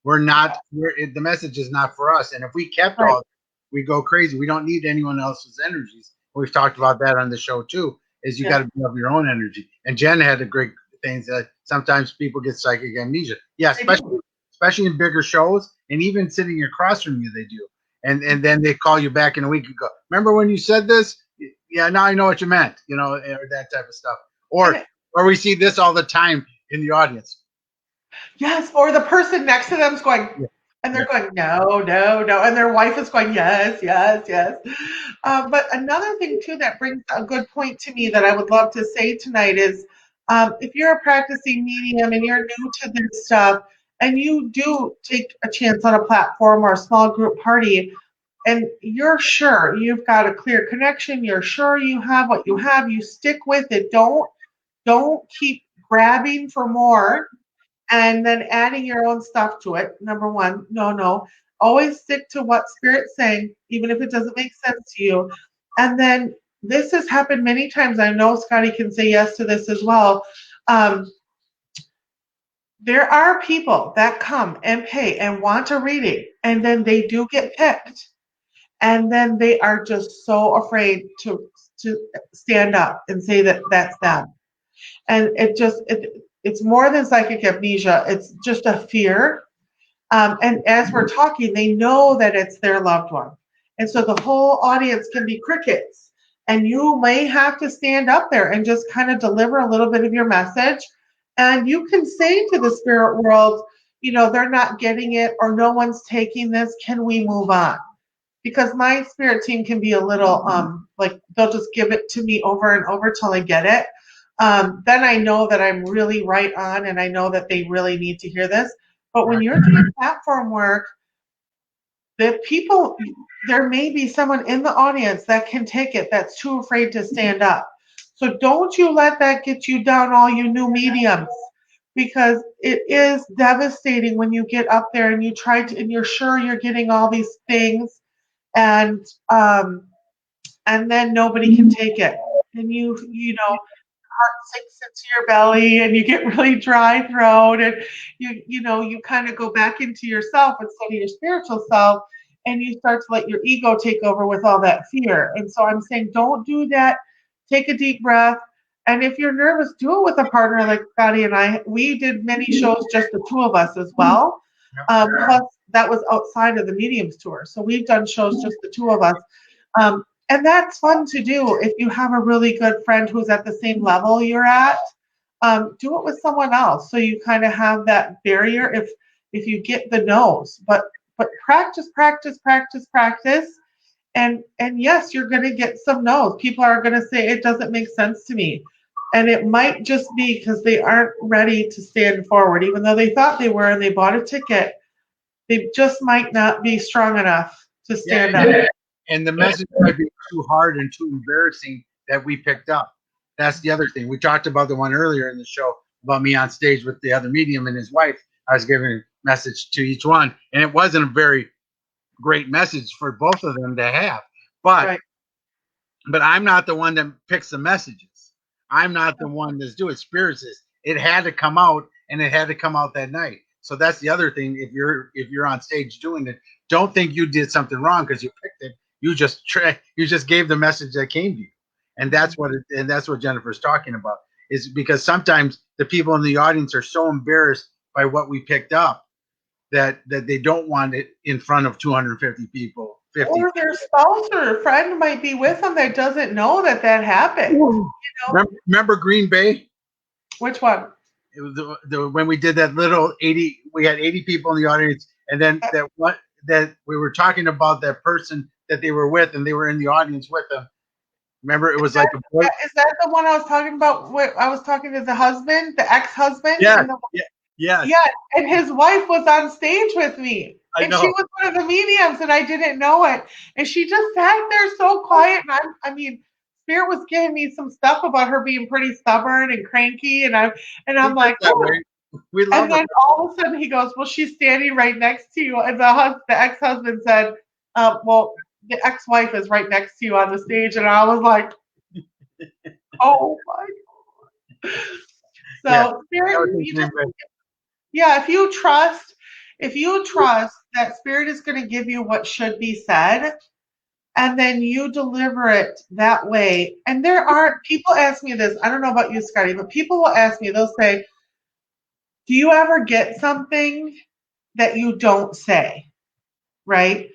We're not. The message is not for us. And if we kept right, all, we go crazy. We don't need anyone else's energies. We've talked about that on the show too. Is you yeah, got to build your own energy. And Jen had a great thing that sometimes people get psychic amnesia. Yeah, I do. especially in bigger shows, and even sitting across from you, they do. And then they call you back in a week and go, remember when you said this? Yeah, now I know what you meant. Or that type of stuff. And Or or we see this all the time in the audience. yes, or the person next to them is going, Yeah, and they're yeah. going, no, no, no, and their wife is going, yes, yes, yes. But another thing too that brings a good point to me that I would love to say tonight is, if you're a practicing medium and you're new to this stuff, and you do take a chance on a platform or a small group party, and you're sure you've got a clear connection, you're sure you have what you have, you stick with it. Don't keep grabbing for more and then adding your own stuff to it. Number one, no, no. Always stick to what Spirit's saying, even if it doesn't make sense to you. And then this has happened many times. I know Scotty can say yes to this as well. Um, there are people that come and pay and want a reading, and then they do get picked, and then they are just so afraid to stand up and say that that's them. And it's more than psychic amnesia. It's just a fear. And as we're talking, they know that it's their loved one. And so the whole audience can be crickets. And you may have to stand up there and just kind of deliver a little bit of your message. And you can say to the spirit world, they're not getting it or no one's taking this. Can we move on? Because my spirit team can be a little like they'll just give it to me over and over till I get it. Then I know that I'm really right on and I know that they really need to hear this. But when you're doing platform work, there may be someone in the audience that can take it that's too afraid to stand up. So don't you let that get you down, all you new mediums, because it is devastating when you get up there and and you're sure you're getting all these things and then nobody can take it, and heart sinks into your belly and you get really dry throat, and you kind of go back into yourself instead of your spiritual self, and you start to let your ego take over with all that fear. And so I'm saying, don't do that. Take a deep breath. And if you're nervous, do it with a partner like Scotty and I. We did many shows, just the two of us as well. Plus, that was outside of the Mediums tour. So we've done shows, just the two of us. And that's fun to do if you have a really good friend who's at the same level you're at. Do it with someone else so you kind of have that barrier if you get the no's. But practice, practice, practice, practice. And yes, you're going to get some no's. People are going to say, it doesn't make sense to me. And it might just be because they aren't ready to stand forward. Even though they thought they were and they bought a ticket, they just might not be strong enough to stand up. And the message might be too hard and too embarrassing that we picked up. That's the other thing. We talked about the one earlier in the show about me on stage with the other medium and his wife. I was giving a message to each one, and it wasn't a very great message for both of them to have. But I'm not the one that picks the messages. I'm not the one that's doing it. Spirits is. It had to come out, and it had to come out that night. So that's the other thing. If you're on stage doing it, don't think you did something wrong because you picked it. You just gave the message that came to you, and that's what Jennifer's talking about. Is because sometimes the people in the audience are so embarrassed by what we picked up that they don't want it in front of 250 people. 50 or their spouse or a friend might be with them that doesn't know that happened. Remember Green Bay? Which one? It was when we did that little 80. We had 80 people in the audience, and then that we were talking about that person that they were with, and they were in the audience with them. Remember, it was like a boy. Is that the one I was talking about? I was talking to the husband, the ex-husband. Yeah. Yeah, and his wife was on stage with me. She was one of the mediums, and I didn't know it. And she just sat there so quiet. And Spirit was giving me some stuff about her being pretty stubborn and cranky, and I'm like, oh. We love and then all of a sudden he goes, well, she's standing right next to you. And the ex-husband said, well, the ex-wife is right next to you on the stage. And I was like, oh my God. So Spirit, if you trust that Spirit is going to give you what should be said, and then you deliver it that way. And people ask me this, I don't know about you, Scotty, but people will ask me, they'll say, do you ever get something that you don't say? Right?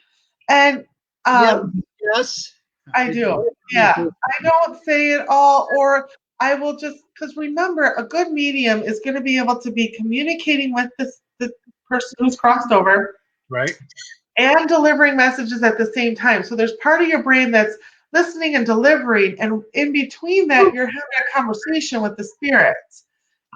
And yes, I do. Yeah. I don't say it all, or I will just, because remember, a good medium is going to be able to be communicating with the person who's crossed over. Right. And delivering messages at the same time. So there's part of your brain that's listening and delivering, and in between that, you're having a conversation with the spirits.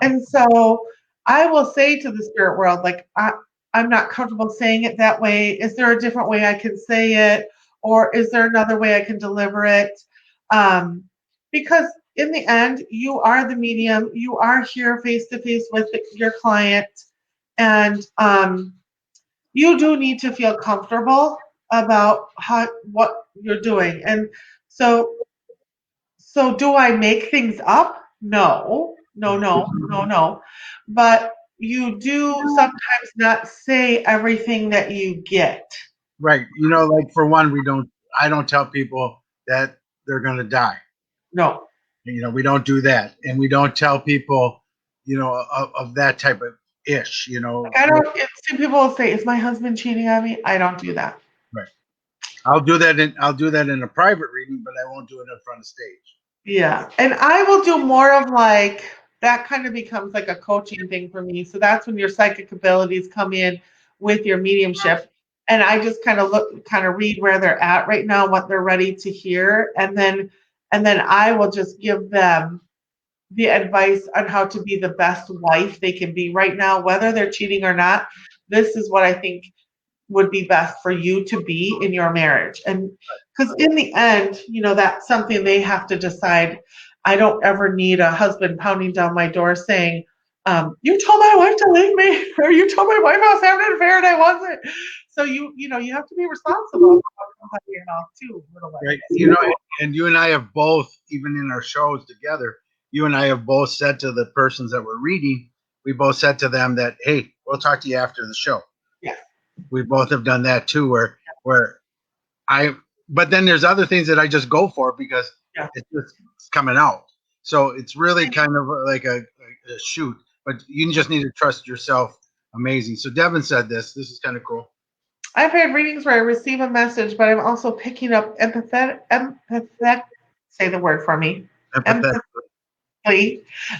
And so I will say to the spirit world, like, I'm not comfortable saying it that way. Is there a different way I can say it? Or is there another way I can deliver it? Because in the end, you are the medium. You are here face-to-face with your client. And you do need to feel comfortable about what you're doing. And so do I make things up? No. But you do sometimes not say everything that you get. Right. Like for one, I don't tell people that they're going to die. No. We don't do that. And we don't tell people, of that type of ish, you know. Like, I don't. See, people will say, "Is my husband cheating on me?" I don't do that. Right. I'll do that in a private reading, but I won't do it in front of stage. Yeah, and I will do more of like that. Kind of becomes like a coaching thing for me. So that's when your psychic abilities come in with your mediumship, and I just kind of read where they're at right now, what they're ready to hear, and then I will just give them the advice on how to be the best wife they can be right now, whether they're cheating or not. This is what I think would be best for you to be in your marriage. And because in the end, that's something they have to decide. I don't ever need a husband pounding down my door saying, you told my wife to leave me, or you told my wife I was having an affair and I wasn't. So you have to be responsible for your mouth too, a little bit. Right. And you and I have both, even in our shows together, you and I have both said to the persons that we're reading, we both said to them that, hey, we'll talk to you after the show. Yeah. We both have done that too, but then there's other things that I just go for because it's coming out. So it's really kind of like a shoot, but you just need to trust yourself. Amazing. So Devin said this is kind of cool. I've had readings where I receive a message, but I'm also picking up empathetic, say the word for me. Empathetically,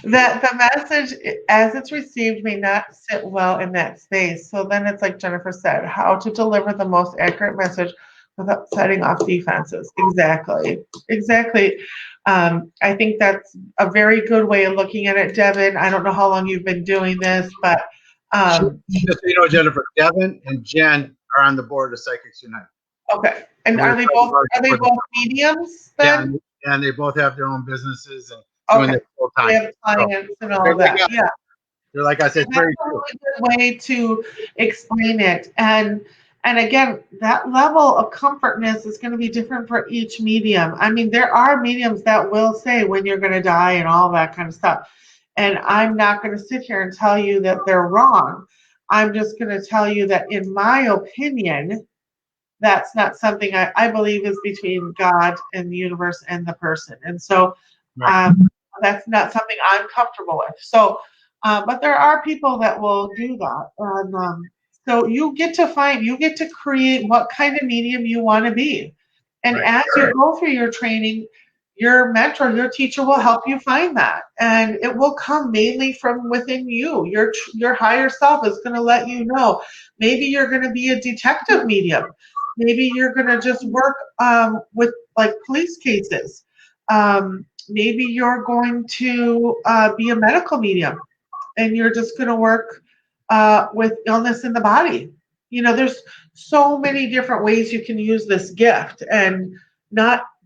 that the message as it's received may not sit well in that space. So then it's like Jennifer said, how to deliver the most accurate message without setting off defenses. Exactly. I think that's a very good way of looking at it, Devin. I don't know how long you've been doing this, but just so you know, Jennifer, Devin and Jen are on the board of Psychics Unite. Okay. And are they both mediums then? Yeah, and they both have their own businesses and doing it full time. They have clients and all that. Yeah. They're, like I said, that's a really good way to explain it. And again, that level of comfortness is going to be different for each medium. I mean, there are mediums that will say when you're going to die and all that kind of stuff. And I'm not going to sit here and tell you that they're wrong. I'm just going to tell you that in my opinion, that's not something I believe is between God and the universe and the person. And so that's not something I'm comfortable with. So, but there are people that will do that. And so you get to create what kind of medium you want to be. And as you go through your training, your mentor, your teacher will help you find that. And it will come mainly from within you. Your higher self is going to let you know. Maybe you're going to be a detective medium. Maybe you're going to just work with like police cases. Maybe you're going to be a medical medium and you're just going to work with illness in the body. There's so many different ways you can use this gift, and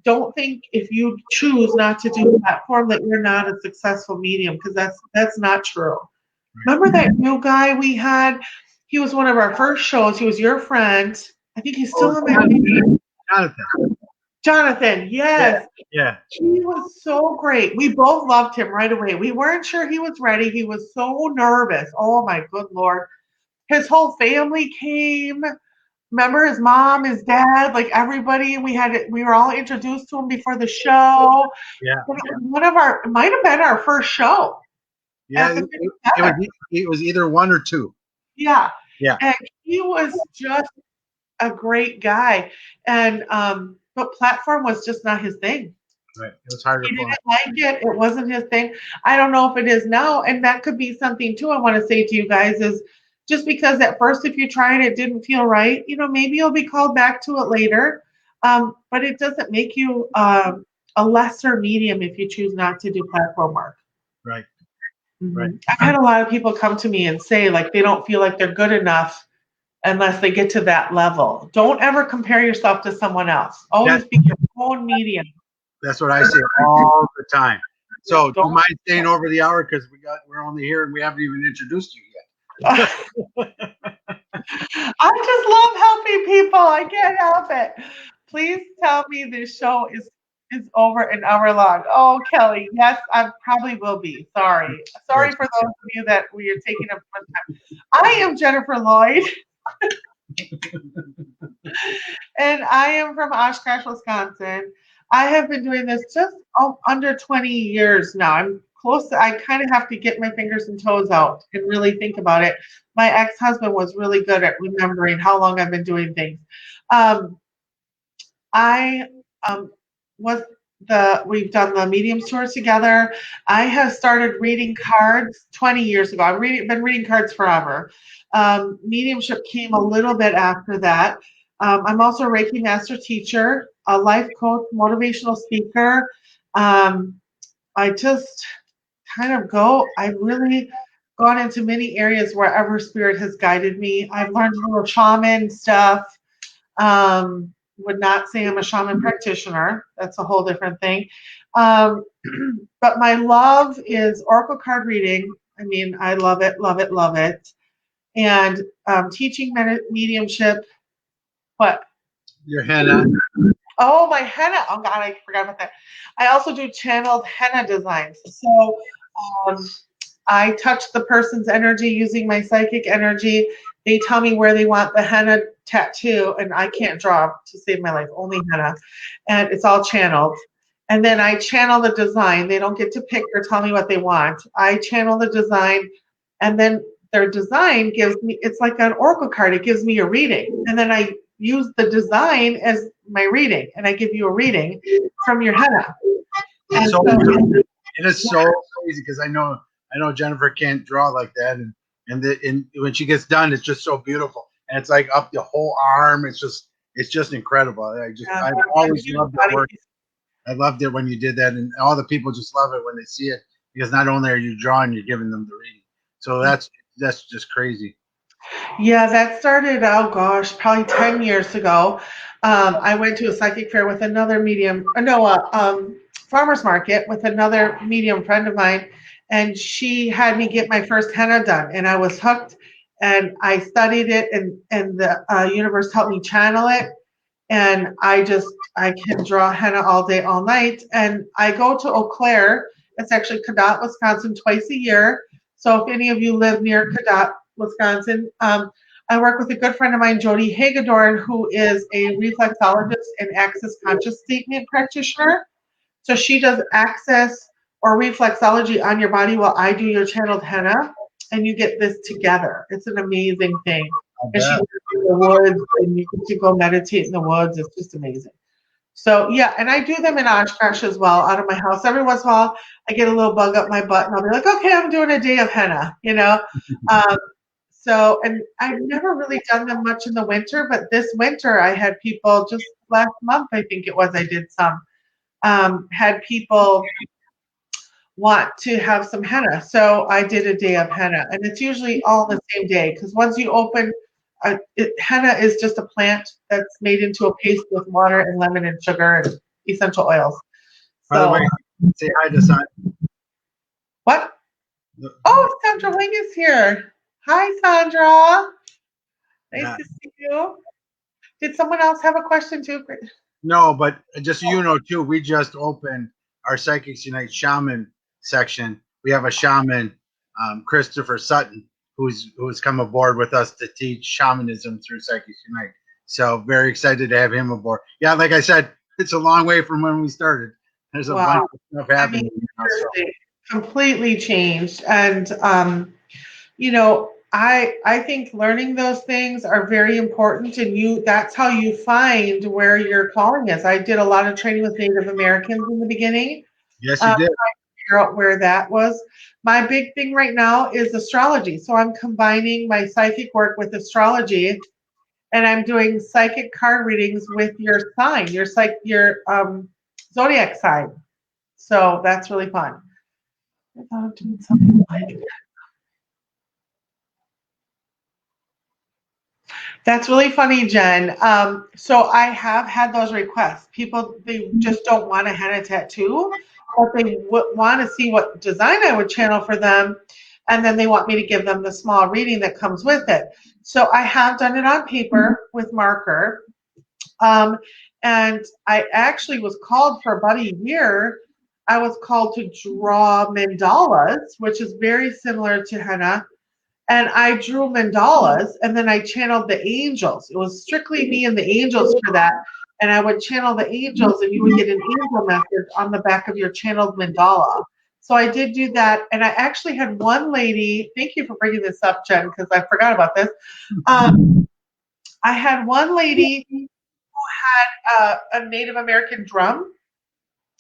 don't think if you choose not to do platform that you're not a successful medium, because that's not true. Remember that new guy we had? He was one of our first shows. He was your friend. I think he's still in that. Jonathan, yes. Yeah. He was so great. We both loved him right away. We weren't sure he was ready. He was so nervous. Oh my good Lord. His whole family came. Remember his mom, his dad, like everybody. We were all introduced to him before the show. Yeah. It might have been our first show. Yeah, it was either one or two. Yeah. Yeah. And he was just a great guy. And but platform was just not his thing. Right. It was hard to He didn't like it. It wasn't his thing. I don't know if it is now. And that could be something too I want to say to you guys is just because at first if you tried it didn't feel right, maybe you'll be called back to it later. But it doesn't make you a lesser medium if you choose not to do platform work. Right. Mm-hmm. Right. I've had a lot of people come to me and say like they don't feel like they're good enough unless they get to that level. Don't ever compare yourself to someone else. Always be your own medium. That's what I say all the time. So do you mind staying over the hour because we're only here and we haven't even introduced you yet. I just love helping people. I can't help it. Please tell me this show is over an hour long. Oh, Kelly, yes, I probably will be. Sorry for those of you that we are taking up one time. I am Jennifer Lloyd. And I am from Oshkosh, Wisconsin. I have been doing this just under 20 years now. I'm close. I kind of have to get my fingers and toes out and really think about it. My ex-husband was really good at remembering how long I've been doing things. Um, I was we've done the mediums tours together. I have started reading cards 20 years ago. Been reading cards forever. Mediumship came a little bit after that. I'm also a Reiki master teacher, a life coach, motivational speaker. I just kind of I've really gone into many areas wherever spirit has guided me. I've learned a little shaman stuff. Would not say I'm a shaman practitioner. That's a whole different thing. But my love is oracle card reading. I mean, I love it, love it, love it. And teaching mediumship. What? Your henna. Oh, my henna. Oh, God, I forgot about that. I also do channeled henna designs. So I touch the person's energy using my psychic energy. They tell me where they want the henna tattoo, and I can't draw to save my life, only henna. And it's all channeled. And then I channel the design. They don't get to pick or tell me what they want. I channel the design, and then their design gives me, it's like an oracle card. It gives me a reading. And then I use the design as my reading, and I give you a reading from your henna. And so it is so crazy because I know Jennifer can't draw like that, and when she gets done, it's just so beautiful, and it's like up the whole arm. It's just incredible. I've always loved the work. I loved it when you did that, and all the people just love it when they see it because not only are you drawing, you're giving them the reading. So that's just crazy. Yeah, that started, oh gosh, probably 10 years ago. I went to a psychic fair with another farmer's market with another medium friend of mine, and she had me get my first henna done, and I was hooked, and I studied it, and the universe helped me channel it, and I can draw henna all day, all night, and I go to Eau Claire. It's actually Cadott, Wisconsin, twice a year. So if any of you live near Cadott, Wisconsin, I work with a good friend of mine, Jody Hagedorn, who is a reflexologist and access conscious statement practitioner. So she does access or reflexology on your body while I do your channeled henna, and you get this together. It's an amazing thing. And she goes in the woods, and you get to go meditate in the woods. It's just amazing. So yeah, and I do them in Oshkosh as well, out of my house. Every once in a while, I get a little bug up my butt, and I'll be like, okay, I'm doing a day of henna, So, and I've never really done them much in the winter, but this winter I had people, just last month, I think it was, I did some, had people want to have some henna. So I did a day of henna, and it's usually all the same day, because once you open, henna is just a plant that's made into a paste with water and lemon and sugar and essential oils. By the way, say hi to Sandra. What? Oh, Sandra Wing is here. Hi, Sandra. Nice to see you. Did someone else have a question too? No, but just so you know too, we just opened our Psychics Unite Shaman section. We have a shaman, Christopher Sutton, who's come aboard with us to teach shamanism through Psychics Unite. So very excited to have him aboard. Yeah, like I said, it's a long way from when we started. There's a bunch of stuff happening. Completely changed. And I think learning those things are very important, and that's how you find where your calling is. I did a lot of training with Native Americans in the beginning. Yes, you did. Figure out where that was. My big thing right now is astrology. So I'm combining my psychic work with astrology, and I'm doing psychic card readings with your sign, your zodiac sign. So that's really fun. I thought of doing something like That's really funny, Jen. So I have had those requests. People, they just don't want a henna tattoo, but they want to see what design I would channel for them, and then they want me to give them the small reading that comes with it. So I have done it on paper with marker, and I actually was called for about a year. I was called to draw mandalas, which is very similar to henna. And I drew mandalas, and then I channeled the angels. It was strictly me and the angels for that. And I would channel the angels, and you would get an angel message on the back of your channeled mandala. So I did do that, and I actually had one lady. Thank you for bringing this up, Jen, because I forgot about this. I had one lady who had a Native American drum,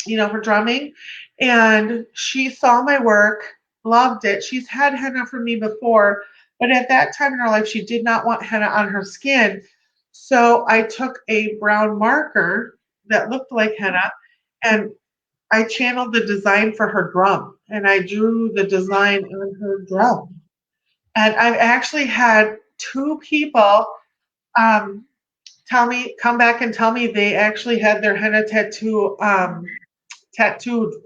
for drumming, and she saw my work, loved it. She's had henna from me before, but at that time in her life, she did not want henna on her skin. So I took a brown marker that looked like henna, and I channeled the design for her drum, and I drew the design on her drum. And I've actually had two people come back and tell me they actually had their henna tattooed,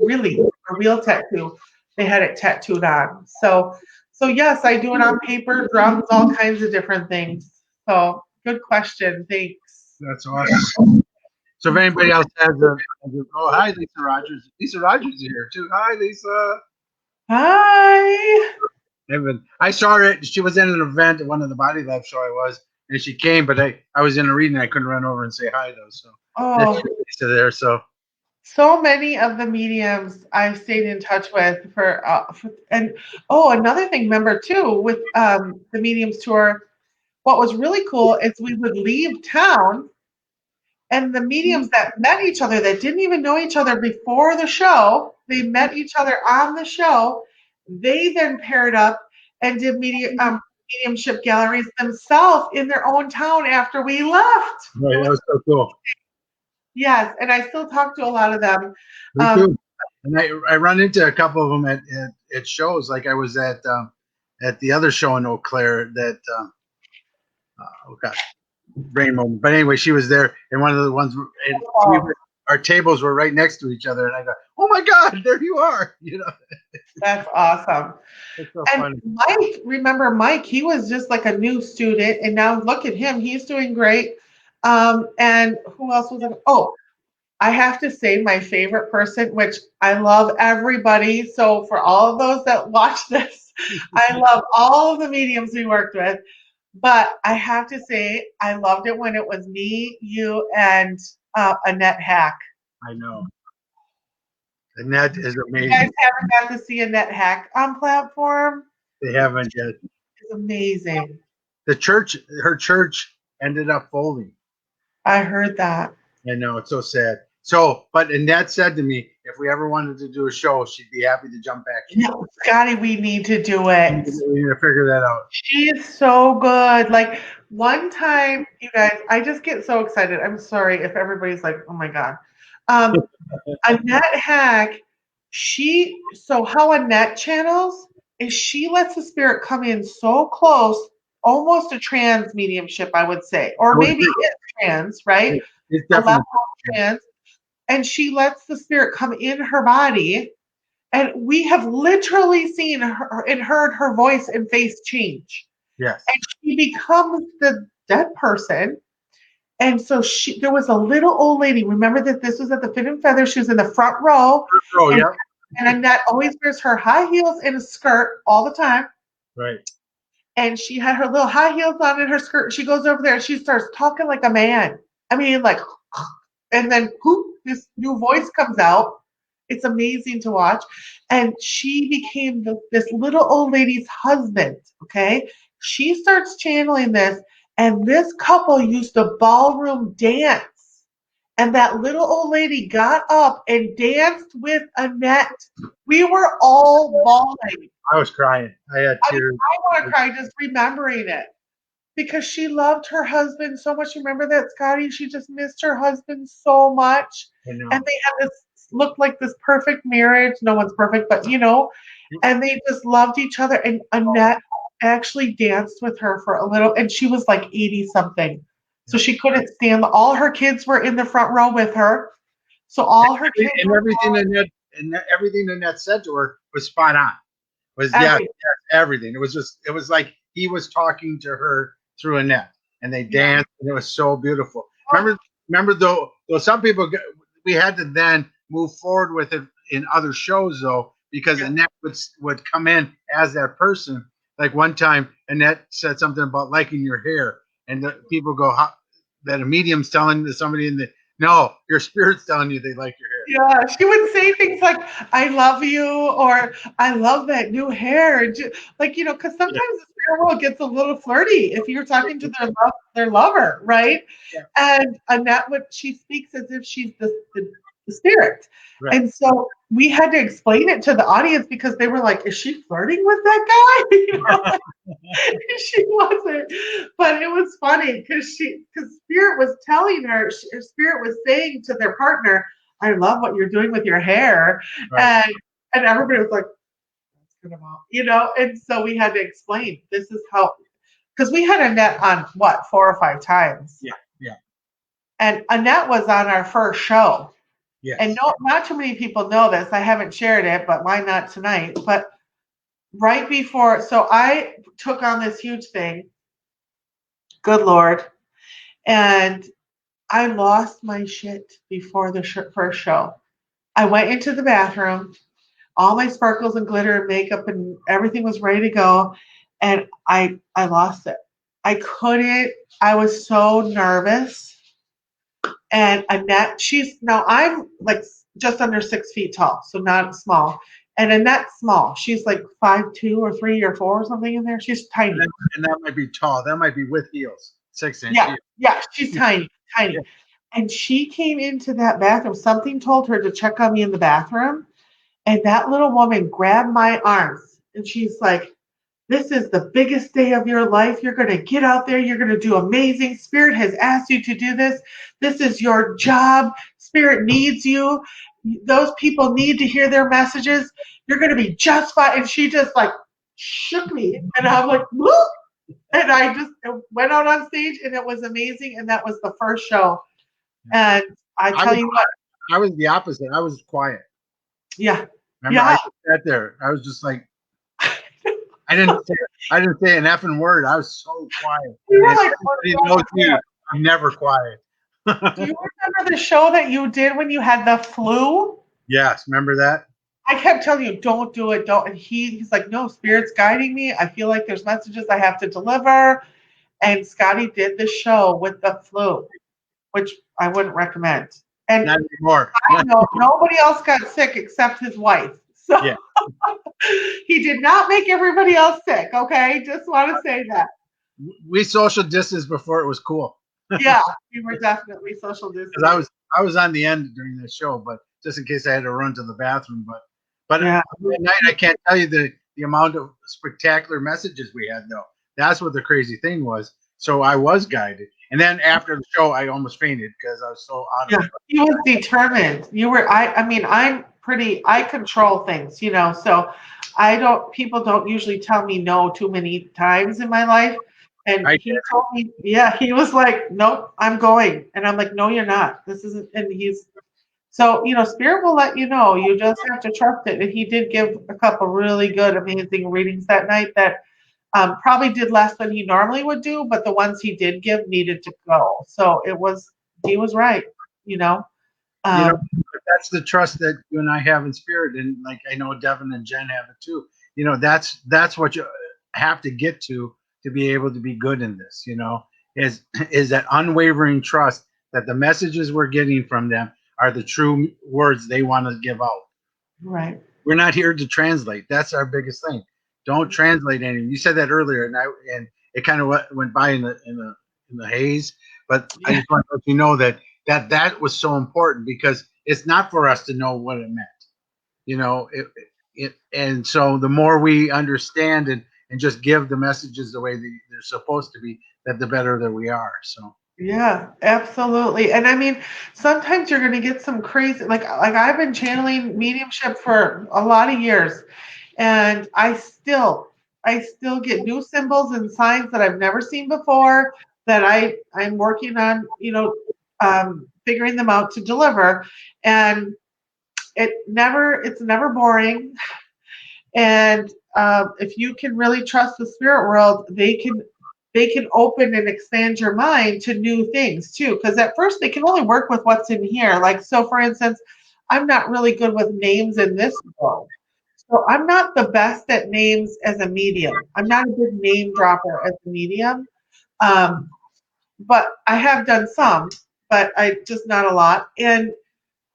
really, a real tattoo. They had it tattooed on. So yes, I do it on paper, drums, all kinds of different things. So good question. Thanks. That's awesome. So if anybody else has oh, hi, Lisa Rogers. Lisa Rogers is here too. Hi, Lisa. Hi. I saw her. She was in an event at one of the Body Lab show I was, and she came, but I was in a reading. I couldn't run over and say hi though. So there's Lisa there. So many of the mediums I've stayed in touch with and another thing, remember too, with the mediums tour, what was really cool is we would leave town, and the mediums that met each other that didn't even know each other before the show, they met each other on the show. They then paired up and did mediumship galleries themselves in their own town after we left. Right, that was so cool. Yes, and I still talk to a lot of them. Me too. And I run into a couple of them at shows. Like I was at the other show in Eau Claire that oh gosh, brain moment. But anyway, she was there, and one of the ones, our tables were right next to each other, and I go, "Oh my God, there you are!" That's awesome. It's so and funny. Mike, remember Mike? He was just like a new student, and now look at him; he's doing great. And who else was it? Oh, I have to say my favorite person, which I love everybody. So for all of those that watch this, I love all of the mediums we worked with. But I have to say, I loved it when it was me, you, and Annette Hack. I know. Annette is amazing. You guys haven't got to see Annette Hack on platform? They haven't yet. It's amazing. Her church ended up folding. I heard that. I know, it's so sad. So, but Annette said to me, if we ever wanted to do a show, she'd be happy to jump back in. No, Scotty, we need to do it. We need to figure that out. She is so good. Like one time, you guys, I just get so excited. I'm sorry if everybody's like, oh my God. Annette Hack, so how Annette channels is she lets the spirit come in so close, almost a trans mediumship, I would say, or maybe it's trans, right? It's definitely trans. And she lets the spirit come in her body, and we have literally seen her and heard her voice and face change. Yes. And she becomes the dead person. And so there was a little old lady. Remember that this was at the Fit and Feather. She was in the front row. Oh, yeah. And Annette always wears her high heels and a skirt all the time. Right. And she had her little high heels on in her skirt. She goes over there and she starts talking like a man. I mean, like, and then whoop, this new voice comes out. It's amazing to watch. And she became this little old lady's husband, okay? She starts channeling this, and this couple used to ballroom dance. And that little old lady got up and danced with Annette. We were all bawling. I was crying. I had tears. I want to cry just remembering it. Because she loved her husband so much. Remember that, Scotty? She just missed her husband so much. I know. And they had looked like this perfect marriage. No one's perfect, but and they just loved each other. And Annette actually danced with her for a little, and she was like 80 something. So she couldn't stand. All her kids were in the front row with her. So all her kids and everything Annette said to her was spot on. Everything. It was like he was talking to her through Annette, and they danced, and it was so beautiful. Remember though some people, we had to then move forward with it in other shows though, because Annette would come in as that person. Like one time, Annette said something about liking your hair, and the people go, that a medium's telling somebody in No, your spirit's telling you they like your hair. Yeah, she would say things like, "I love you," or "I love that new hair." Like, because sometimes Yeah, the spirit world gets a little flirty if you're talking to their lover, right? yeah, And Annette, what she speaks as if she's the spirit. right. And so we had to explain it to the audience because they were like, "Is she flirting with that guy?" She wasn't, but it was funny because Spirit was telling her, Spirit was saying to their partner, "I love what you're doing with your hair," Right. and everybody was like, "That's good about," and so we had to explain this is how, because we had Annette on what 4 or 5 times, Yeah, yeah, and Annette was on our first show, and yes, no, not too many people know this. I haven't shared it, but why not tonight? But right before, so I took on this huge thing. Good Lord. And I lost my shit before the first show. I went into the bathroom, all my sparkles and glitter and makeup and everything was ready to go, and I lost it. I couldn't. I was so nervous. And Annette, I'm like just under 6 feet tall, so not small. And Annette's small. She's like 5'2" or 3 or 4 or something in there. She's tiny. and that might be tall. That might be with heels, 6 inch Yeah, heels. yeah, she's tiny, Yeah. tiny. And she came into that bathroom. Something told her to check on me in the bathroom. And that little woman grabbed my arms and she's like, "This is the biggest day of your life. You're going to get out there. You're going to do amazing. Spirit has asked you to do this. This is your job. Spirit needs you. Those people need to hear their messages. You're going to be just fine." And she just like shook me. And I'm like, "Whoop." And I just went out on stage and it was amazing. And that was the first show. And I I tell was you what, I was the opposite. I was quiet. yeah, Remember, I yeah. just sat there. I was just like, I didn't say I didn't say an effing word. I was so quiet. We were And like, what's everybody wrong knows with me. her? I'm never quiet. Do you remember the show that you did when you had the flu? Yes, remember that? I kept telling you, don't do it, don't. And he's like, no, Spirit's guiding me. I feel like there's messages I have to deliver. And Scotty did the show with the flu, which I wouldn't recommend. And Not anymore. I know nobody else got sick except his wife. So Yeah. he did not make everybody else sick, okay? Just want to say that. We social distance before it was cool. Yeah, we were definitely social Because I distancing. was I was on the end during the show, but just in case I had to run to the bathroom. But Yeah. at night I can't tell you the amount of spectacular messages we had though. That's what the crazy thing was. So I was guided, and then after the show, I almost fainted because I was so out of Yeah, it. he was determined. You were, I mean, I control things, so people don't usually tell me no too many times in my life. And I did. he told me, yeah, he was like, "Nope, I'm going." And I'm like, "No, you're not. This isn't," and so, Spirit will let you know. You just have to trust it. And he did give a couple really good, amazing readings that night that probably did less than he normally would do, but the ones he did give needed to go. So he was right, you know. You know, Um, that's the trust that you and I have in spirit, and like I know Devin and Jen have it too. That's what you have to get to be able to be good in this. Is that unwavering trust that the messages we're getting from them are the true words they want to give out. right. We're not here to translate. That's our biggest thing. Don't translate anything. You said that earlier, and it kind of went by in the haze. But I Yeah. just want to let you know that was so important because it's not for us to know what it meant. You know, and so the more we understand and just give the messages the way they're supposed to be, that the better that we are. So Yeah, absolutely. And I mean, sometimes you're going to get some crazy, like I've been channeling mediumship for a lot of years, and I still get new symbols and signs that I've never seen before that I'm working on, figuring them out to deliver, and it's never boring. And if you can really trust the spirit world, they can open and expand your mind to new things too. Because at first they can only work with what's in here. Like, so for instance, I'm not really good with names in this world. So I'm not the best at names as a medium. I'm not a good name dropper as a medium. Um, but I have done some. but I just not a lot. And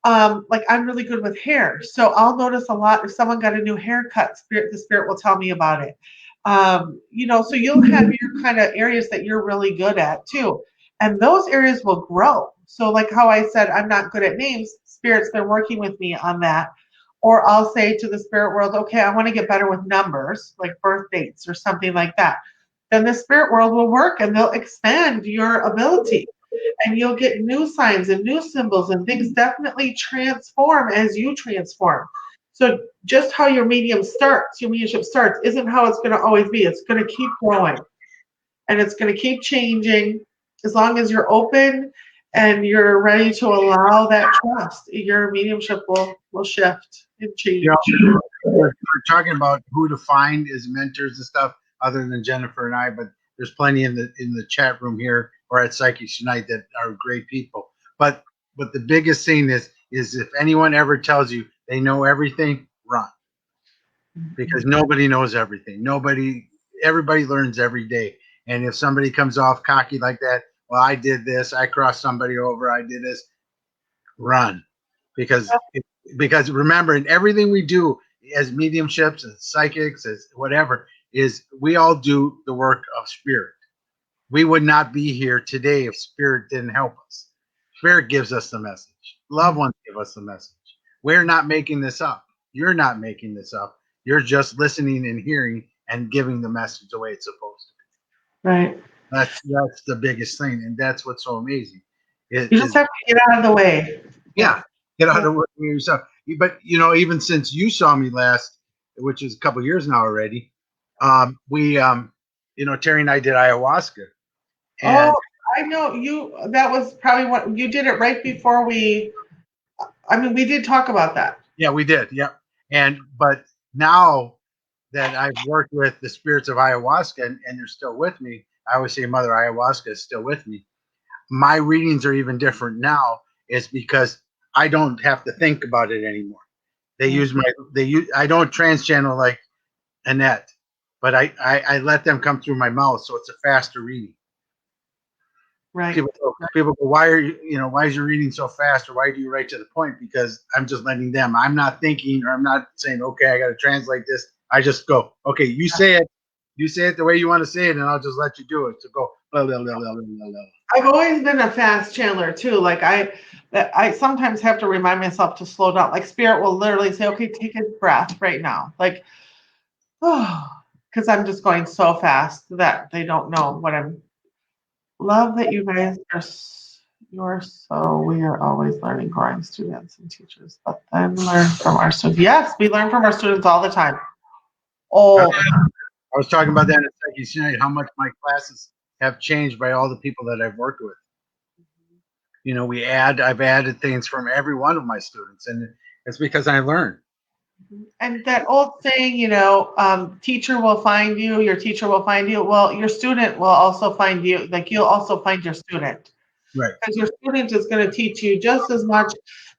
like I'm really good with hair, so I'll notice a lot if someone got a new haircut. The spirit will tell me about it. So you'll have your kind of areas that you're really good at too, and those areas will grow. So like how I said, I'm not good at names. Spirit's been working with me on that. Or I'll say to the spirit world, okay, I want to get better with numbers, like birth dates or something like that. Then the spirit world will work and they'll expand your ability and you'll get new signs and new symbols and things definitely transform as you transform. So just how your mediumship starts, isn't how it's going to always be. It's going to keep growing and it's going to keep changing as long as you're open and you're ready to allow that trust. Your mediumship will shift and change. We're talking about who to find as mentors and stuff, other than Jennifer and I, but there's plenty in the chat room here or at Psychics Tonight that are great people. But the biggest thing is if anyone ever tells you they know everything, run. Because nobody knows everything. Everybody learns every day. And if somebody comes off cocky like that, well, I did this, I crossed somebody over, I did this, run. Because remember, in everything we do as mediumships, as psychics, as whatever, is we all do the work of spirit. We would not be here today if spirit didn't help us. Spirit gives us the message. Loved ones give us the message. We're not making this up. You're not making this up. You're just listening and hearing and giving the message the way it's supposed to be. Right. That's the biggest thing, and that's what's so amazing. You just have to get out of the way. Yeah, get out of the way yourself. But even since you saw me last, which is a couple of years now already, we Terry and I did ayahuasca. And I know you. That was probably what you did it right before we. I mean, we did talk about that. Yeah, we did. Yeah, but now that I've worked with the spirits of ayahuasca and they're still with me, I always say Mother Ayahuasca is still with me. My readings are even different now. Is because I don't have to think about it anymore. I don't trans channel like Annette, but I let them come through my mouth, so it's a faster reading. Right. People go, why is your reading so fast, or why do you write to the point? Because I'm just letting them. I'm not thinking, or I'm not saying, okay, I got to translate this. I just go, okay, you say it the way you want to say it, and I'll just let you do it. So go, blah, blah, blah, blah, blah, blah. I've always been a fast channeler too. Like I sometimes have to remind myself to slow down. Like spirit will literally say, okay, take a breath right now. Like, oh, because I'm just going so fast that they don't know what I'm. Love that you guys we are always learning, growing students and teachers, but then learn from our students. Yes, we learn from our students all the time. I was talking about that in Psychics Tonight, how much my classes have changed by all the people that I've worked with. I've added things from every one of my students, and it's because I learn. And that old saying, teacher will find you, your teacher will find you. Well, your student will also find you. Like you'll also find your student. Right. Because your student is going to teach you just as much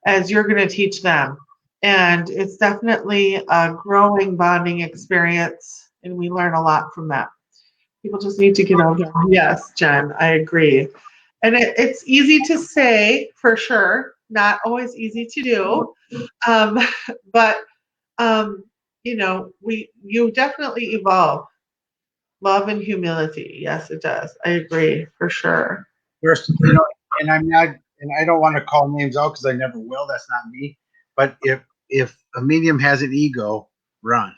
as you're going to teach them. And it's definitely a growing bonding experience. And we learn a lot from that. People just need to get out there. Yes, Jen, I agree. And it's easy to say, for sure. Not always easy to do. But you definitely evolve. Love and humility. Yes, it does. I agree, for sure. First, and I'm not, and I don't want to call names out because I never will. That's not me. But if a medium has an ego, run.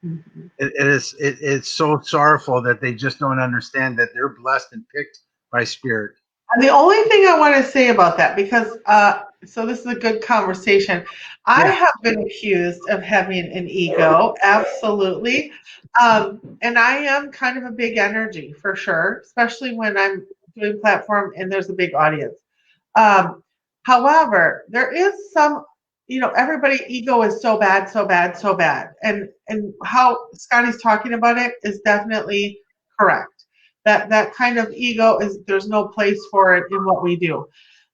Mm-hmm. It's so sorrowful that they just don't understand that they're blessed and picked by spirit. And the only thing I want to say about that, because so this is a good conversation. I have been accused of having an ego, absolutely. And I am kind of a big energy for sure, especially when I'm doing platform and there's a big audience. However, there is some, everybody ego is so bad, so bad, so bad. And how Scotty's talking about it is definitely correct. That kind of ego there's no place for it in what we do.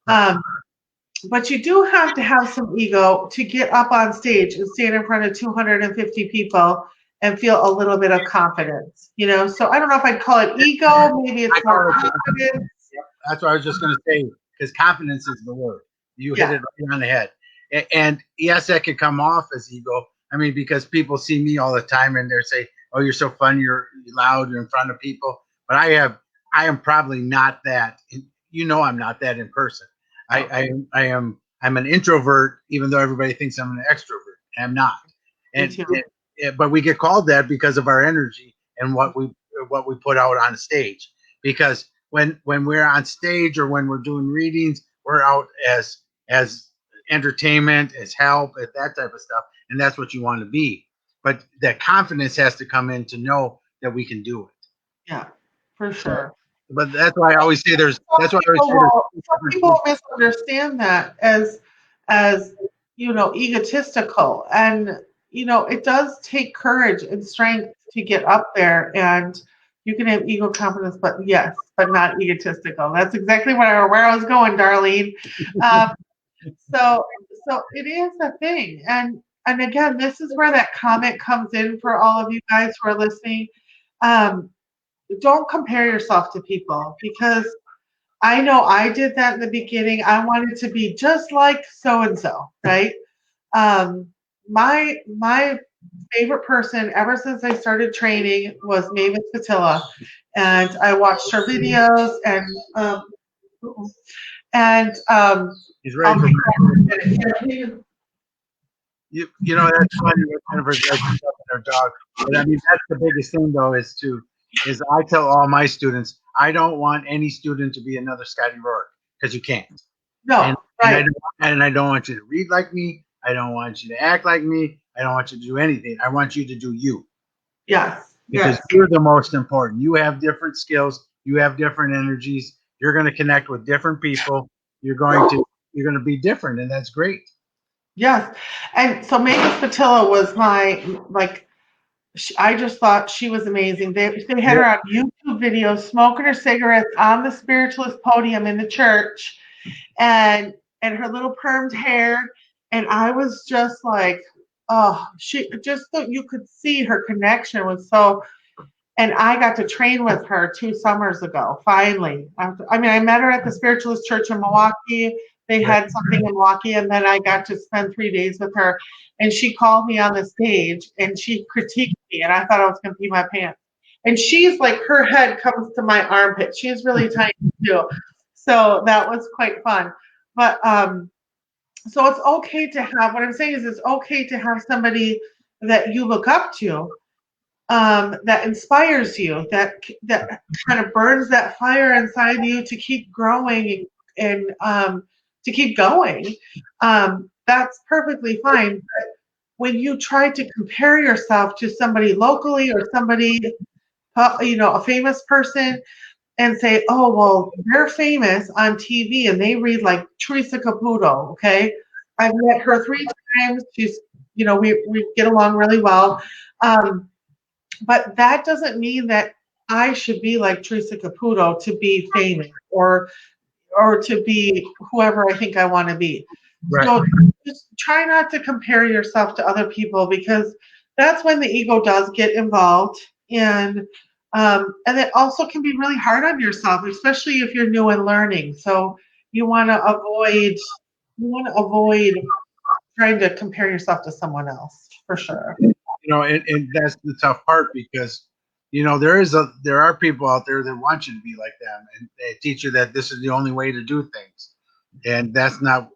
But you do have to have some ego to get up on stage and stand in front of 250 people and feel a little bit of confidence, So I don't know if I'd call it ego. Maybe it's more confidence. That's what I was just going to say, because confidence is the word. You hit Yeah. it right on the head. And yes, that could come off as ego. I mean, because people see me all the time and they say, "Oh, you're so fun. You're loud. You're in front of people." But I am probably not that. You know, I'm not that in person. I am. I'm an introvert, even though everybody thinks I'm an extrovert. I'm not. Me And, too. but we get called that because of our energy and what we put out on stage. Because when we're on stage or when we're doing readings, we're out as entertainment, as help, as that type of stuff, and that's what you want to be. But that confidence has to come in to know that we can do it. Yeah, for So, sure. but that's why I always say there's. Some That's why I always people say there's will, two some different people groups. misunderstand that as egotistical, and it does take courage and strength to get up there, and you can have ego confidence, but yes, but not egotistical. That's exactly where I was going, Darlene. Um, so so it is a thing, and again, this is where that comment comes in for all of you guys who are listening. Um, don't compare yourself to people, because I know I did that in the beginning. I wanted to be just like so and so, right? Um, my favorite person ever since I started training was Mavis Patilla, and I watched her videos, and He's I'll ready for be back in a minute. you know that's funny with Jennifer's like stuff and her dog. But I mean that's the biggest thing though is I tell all my students I don't want any student to be another Scotty Rourke because you can't. And No, and I right? don't, and I don't want you to read like me. I don't want you to act like me. I don't want you to do anything. I want you to do you Yes, because yes. you're the most important. You have different skills. You have different energies. You're going to connect with different people. You're going to be different, and that's great. Yes. And so Mavis Patilla was I just thought she was amazing. They had Yep. her on YouTube videos smoking her cigarettes on the spiritualist podium in the church, and her little permed hair. And I was just like, oh, she just so you could see her connection was so. And I got to train with her 2 summers ago, finally. I mean, I met her at the Spiritualist Church in Milwaukee. They Right. had something in Milwaukee, and then I got to spend 3 days with her. And she called me on the stage, and she critiqued me, and I thought I was going to pee my pants. And she's like, her head comes to my armpit. She's really tiny, too. So that was quite fun. But so it's okay to have, what I'm saying is it's okay to have somebody that you look up to, that inspires you, that kind of burns that fire inside you to keep growing and to keep going. That's perfectly fine. But when you try to compare yourself to somebody locally or somebody, a famous person, and say, "Oh, well, they're famous on TV and they read like Teresa Caputo." Okay, I've met her 3 times. She's, we get along really well. Um, but that doesn't mean that I should be like Teresa Caputo to be famous or to be whoever I think I want to be. Right. So just try not to compare yourself to other people, because that's when the ego does get involved, and it also can be really hard on yourself, especially if you're new and learning. So you want to avoid trying to compare yourself to someone else, for sure. And that's the tough part because there are people out there that want you to be like them and they teach you that this is the only way to do things, and that's not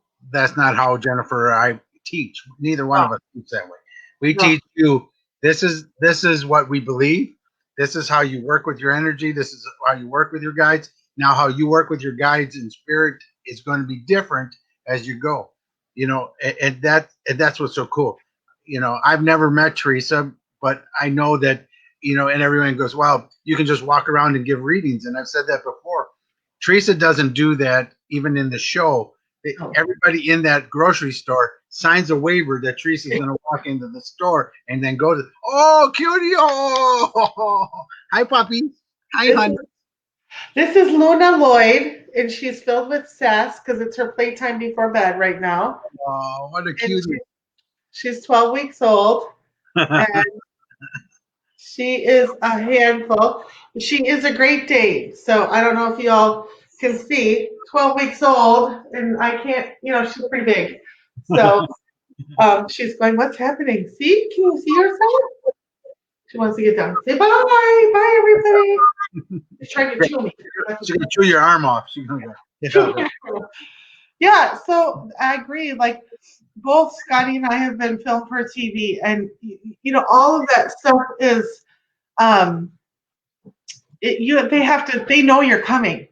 how Jennifer or I teach. Neither one No, of us teach that way. We no. teach you this is what we believe. This is how you work with your energy. This is how you work with your guides. Now, how you work with your guides in spirit is going to be different as you go. And that's what's so cool. I've never met Teresa, but I know that, and everyone goes, well, you can just walk around and give readings. And I've said that before. Teresa doesn't do that even in the show. No. Everybody in that grocery store signs a waiver that Teresa's going to walk into the store and then go to, oh, cutie, oh, hi, puppy. Hi, This honey. is This is Luna Lloyd, and she's filled with sass because it's her playtime before bed right now. Oh, what a And cutie. she's 12 weeks old, and she is a handful. She is a Great Dane. So I don't know if y'all can see, 12 weeks old, and I can't, she's pretty big. So she's going, what's happening? See? Can you see yourself? She wants to get down. Say bye. Bye, everybody. She's trying to chew me. She's going to chew your arm off. She's going to Yeah, so I agree. Like, both Scotty and I have been filmed for TV, and, all of that stuff is, they know you're coming.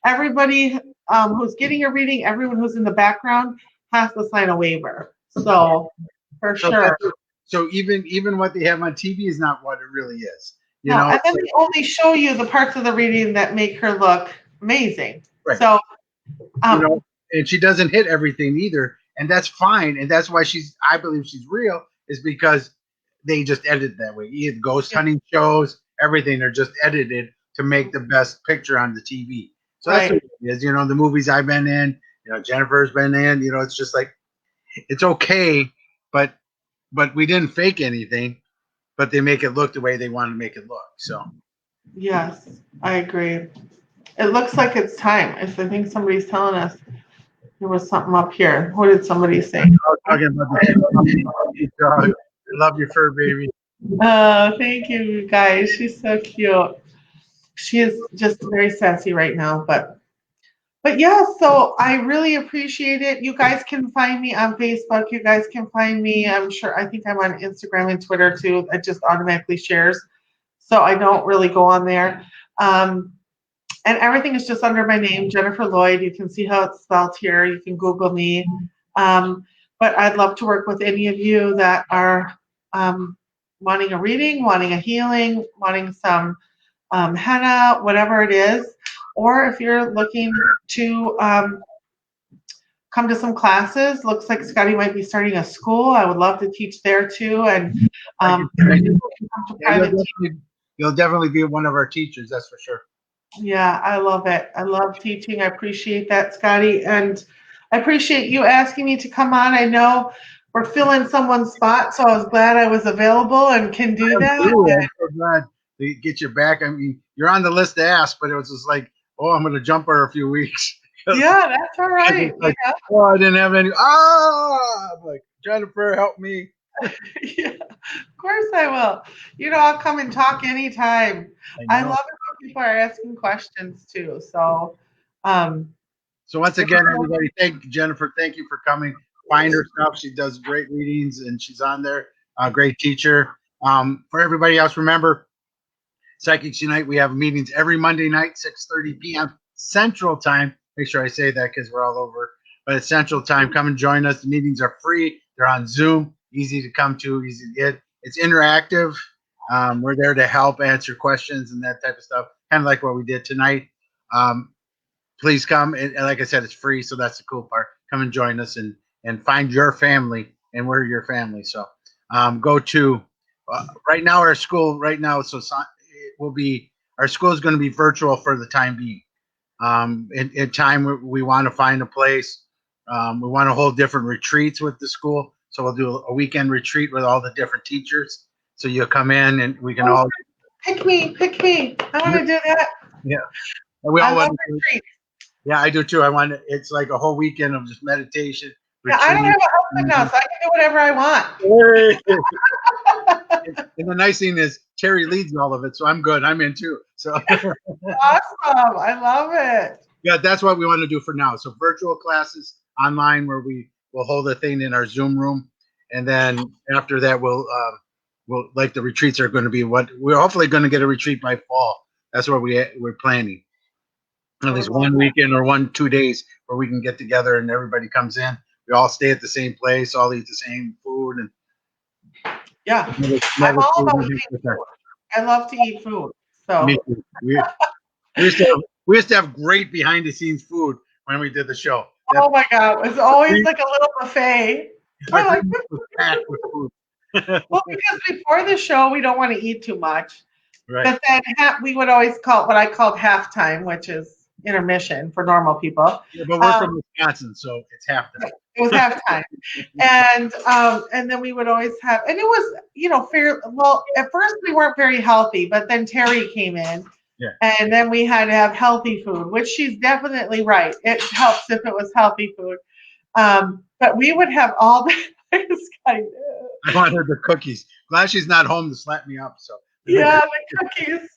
Everybody who's getting a reading, everyone who's in the background has to sign a waiver. So, for sure. So even what they have on TV is not what it really is. And then they only show you the parts of the reading that make her look amazing. Right. So, and she doesn't hit everything either, and that's fine. And that's why I believe she's real, is because they just edit that way. Either ghost hunting shows, everything are just edited to make the best picture on the TV. So that's what it is. The movies I've been in, Jennifer's been in. It's just like, it's okay, but we didn't fake anything, but they make it look the way they want to make it look. So, yes, I agree. It looks like it's time. I think somebody's telling us there was something up here. What did somebody say? I was talking about the dog. I love your fur baby. Thank you, guys. She's so cute. She is just very sassy right now, but yeah, so I really appreciate it. You guys can find me on Facebook. You guys can find me, I think I'm on Instagram and Twitter too. It just automatically shares. So I don't really go on there. And everything is just under my name, Jennifer Lloyd. You can see how it's spelled here. You can Google me. But I'd love to work with any of you that are wanting a reading, wanting a healing, wanting some henna, whatever it is. Or if you're looking to come to some classes, looks like Scotty might be starting a school. I would love to teach there too. And you'll definitely be one of our teachers, that's for sure. Yeah, I love it. I love teaching. I appreciate that, Scotty. And I appreciate you asking me to come on. I know we're filling someone's spot, so I was glad I was available and can do that. I'm so glad to get you back. I mean, you're on the list to ask, but it was just like, I'm going to jump her a few weeks. Yeah, that's all right. Like, I didn't have any. I'm like, Jennifer, help me. Yeah, of course I will. I'll come and talk anytime. I love it when people are asking questions too. So, so once again, everybody, thank Jennifer. Thank you for coming. Find her stuff. She does great readings, and she's on there. Great teacher. For everybody else, remember, Psychics Unite. We have meetings every Monday night, 6:30 p.m. Central Time. Make sure I say that because we're all over. But it's Central Time. Come and join us. The meetings are free. They're on Zoom. Easy to come to. Easy to get. It's interactive. We're there to help answer questions and that type of stuff. Kind of like what we did tonight. Please come. And like I said, it's free. So that's the cool part. Come and join us and find your family. And we're your family. So go to right now, our school right now. So our school is going to be virtual for the time being. In time, we want to find a place. We want to hold different retreats with the school. So we'll do a weekend retreat with all the different teachers. So you'll come in and we can all pick me. I want to do that. Yeah, we all love retreats. Yeah, I do too. It's like a whole weekend of just meditation. Yeah, I don't have a husband now, so I can do whatever I want. And the nice thing is Terry leads all of it, so I'm good. I'm in too. So awesome. I love it. Yeah, that's what we want to do for now. So virtual classes online where we will hold a thing in our Zoom room, and then after that we'll like the retreats are going to be we're hopefully going to get a retreat by fall. That's what we're planning. At least one weekend or 1-2 days where we can get together and everybody comes in. We all stay at the same place, all eat the same food, and yeah, I'm all about eating food. I love to eat food. So we used to have great behind the scenes food when we did the show. Oh my God, it was always like a little buffet. Well, because before the show we don't want to eat too much, right? But then we would always call it what I called halftime, which is intermission for normal people. Yeah, but we're from Wisconsin, so it's halftime. It was halftime, and then we would always have, and it was fair. Well, at first we weren't very healthy, but then Terry came in, Yeah. And then we had to have healthy food, which she's definitely right. It helps if it was healthy food. But we would have all the Scotty, I wanted the cookies. Glad she's not home to slap me up. So yeah, the cookies.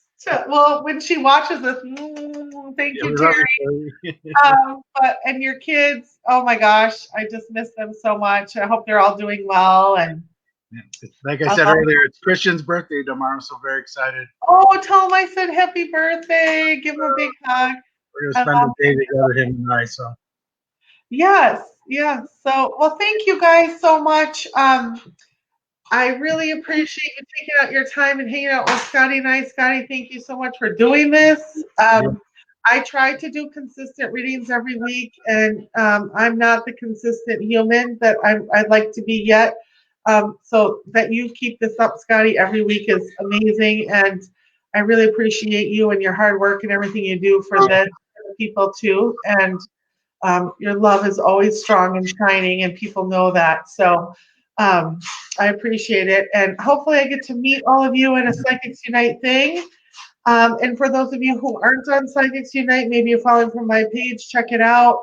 Well, when she watches this, thank yeah, you, we love Terry. it. But and your kids, oh my gosh, I just miss them so much. I hope they're all doing well. And Like I said earlier, it's Christian's birthday tomorrow, so very excited. oh, tell him I said happy birthday. Give him a big hug. We're I gonna spend love the day together, him and I. So yes, yes. So, well, thank you guys so much. I really appreciate you taking out your time and hanging out with Scotty and I. Scotty, thank you so much for doing this. yeah. I try to do consistent readings every week, and I'm not the consistent human that I'd like to be yet. So that you keep this up, Scotty, every week is amazing, and I really appreciate you and your hard work and everything you do for the people too. And your love is always strong and shining, and people know that. So I appreciate it. And hopefully, I get to meet all of you at a Psychics Unite thing. And for those of you who aren't on Psychics Unite, maybe you're following from my page, check it out.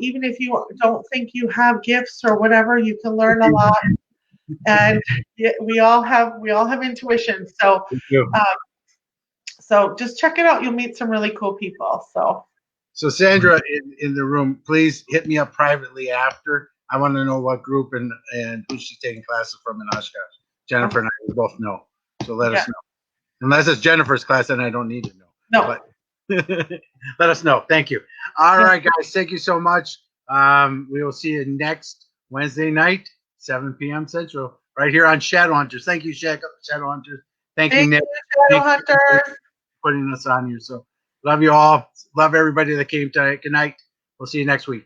Even if you don't think you have gifts or whatever, you can learn a lot. And we all have intuition. So, Thank you. so just check it out. You'll meet some really cool people. So Sandra in the room, please hit me up privately after. I want to know what group and who she's taking classes from in Oshkosh. Jennifer and I we both know. So let us know. Unless it's Jennifer's class, then I don't need to know. No. But let us know. Thank you. All right, guys. Thank you so much. We will see you next Wednesday night, 7 p.m. Central, right here on Shadow Hunters. Thank you, Shadow Hunters. Thank you, Nick. Shadow Hunters. For putting us on here. So love you all. Love everybody that came tonight. Good night. We'll see you next week.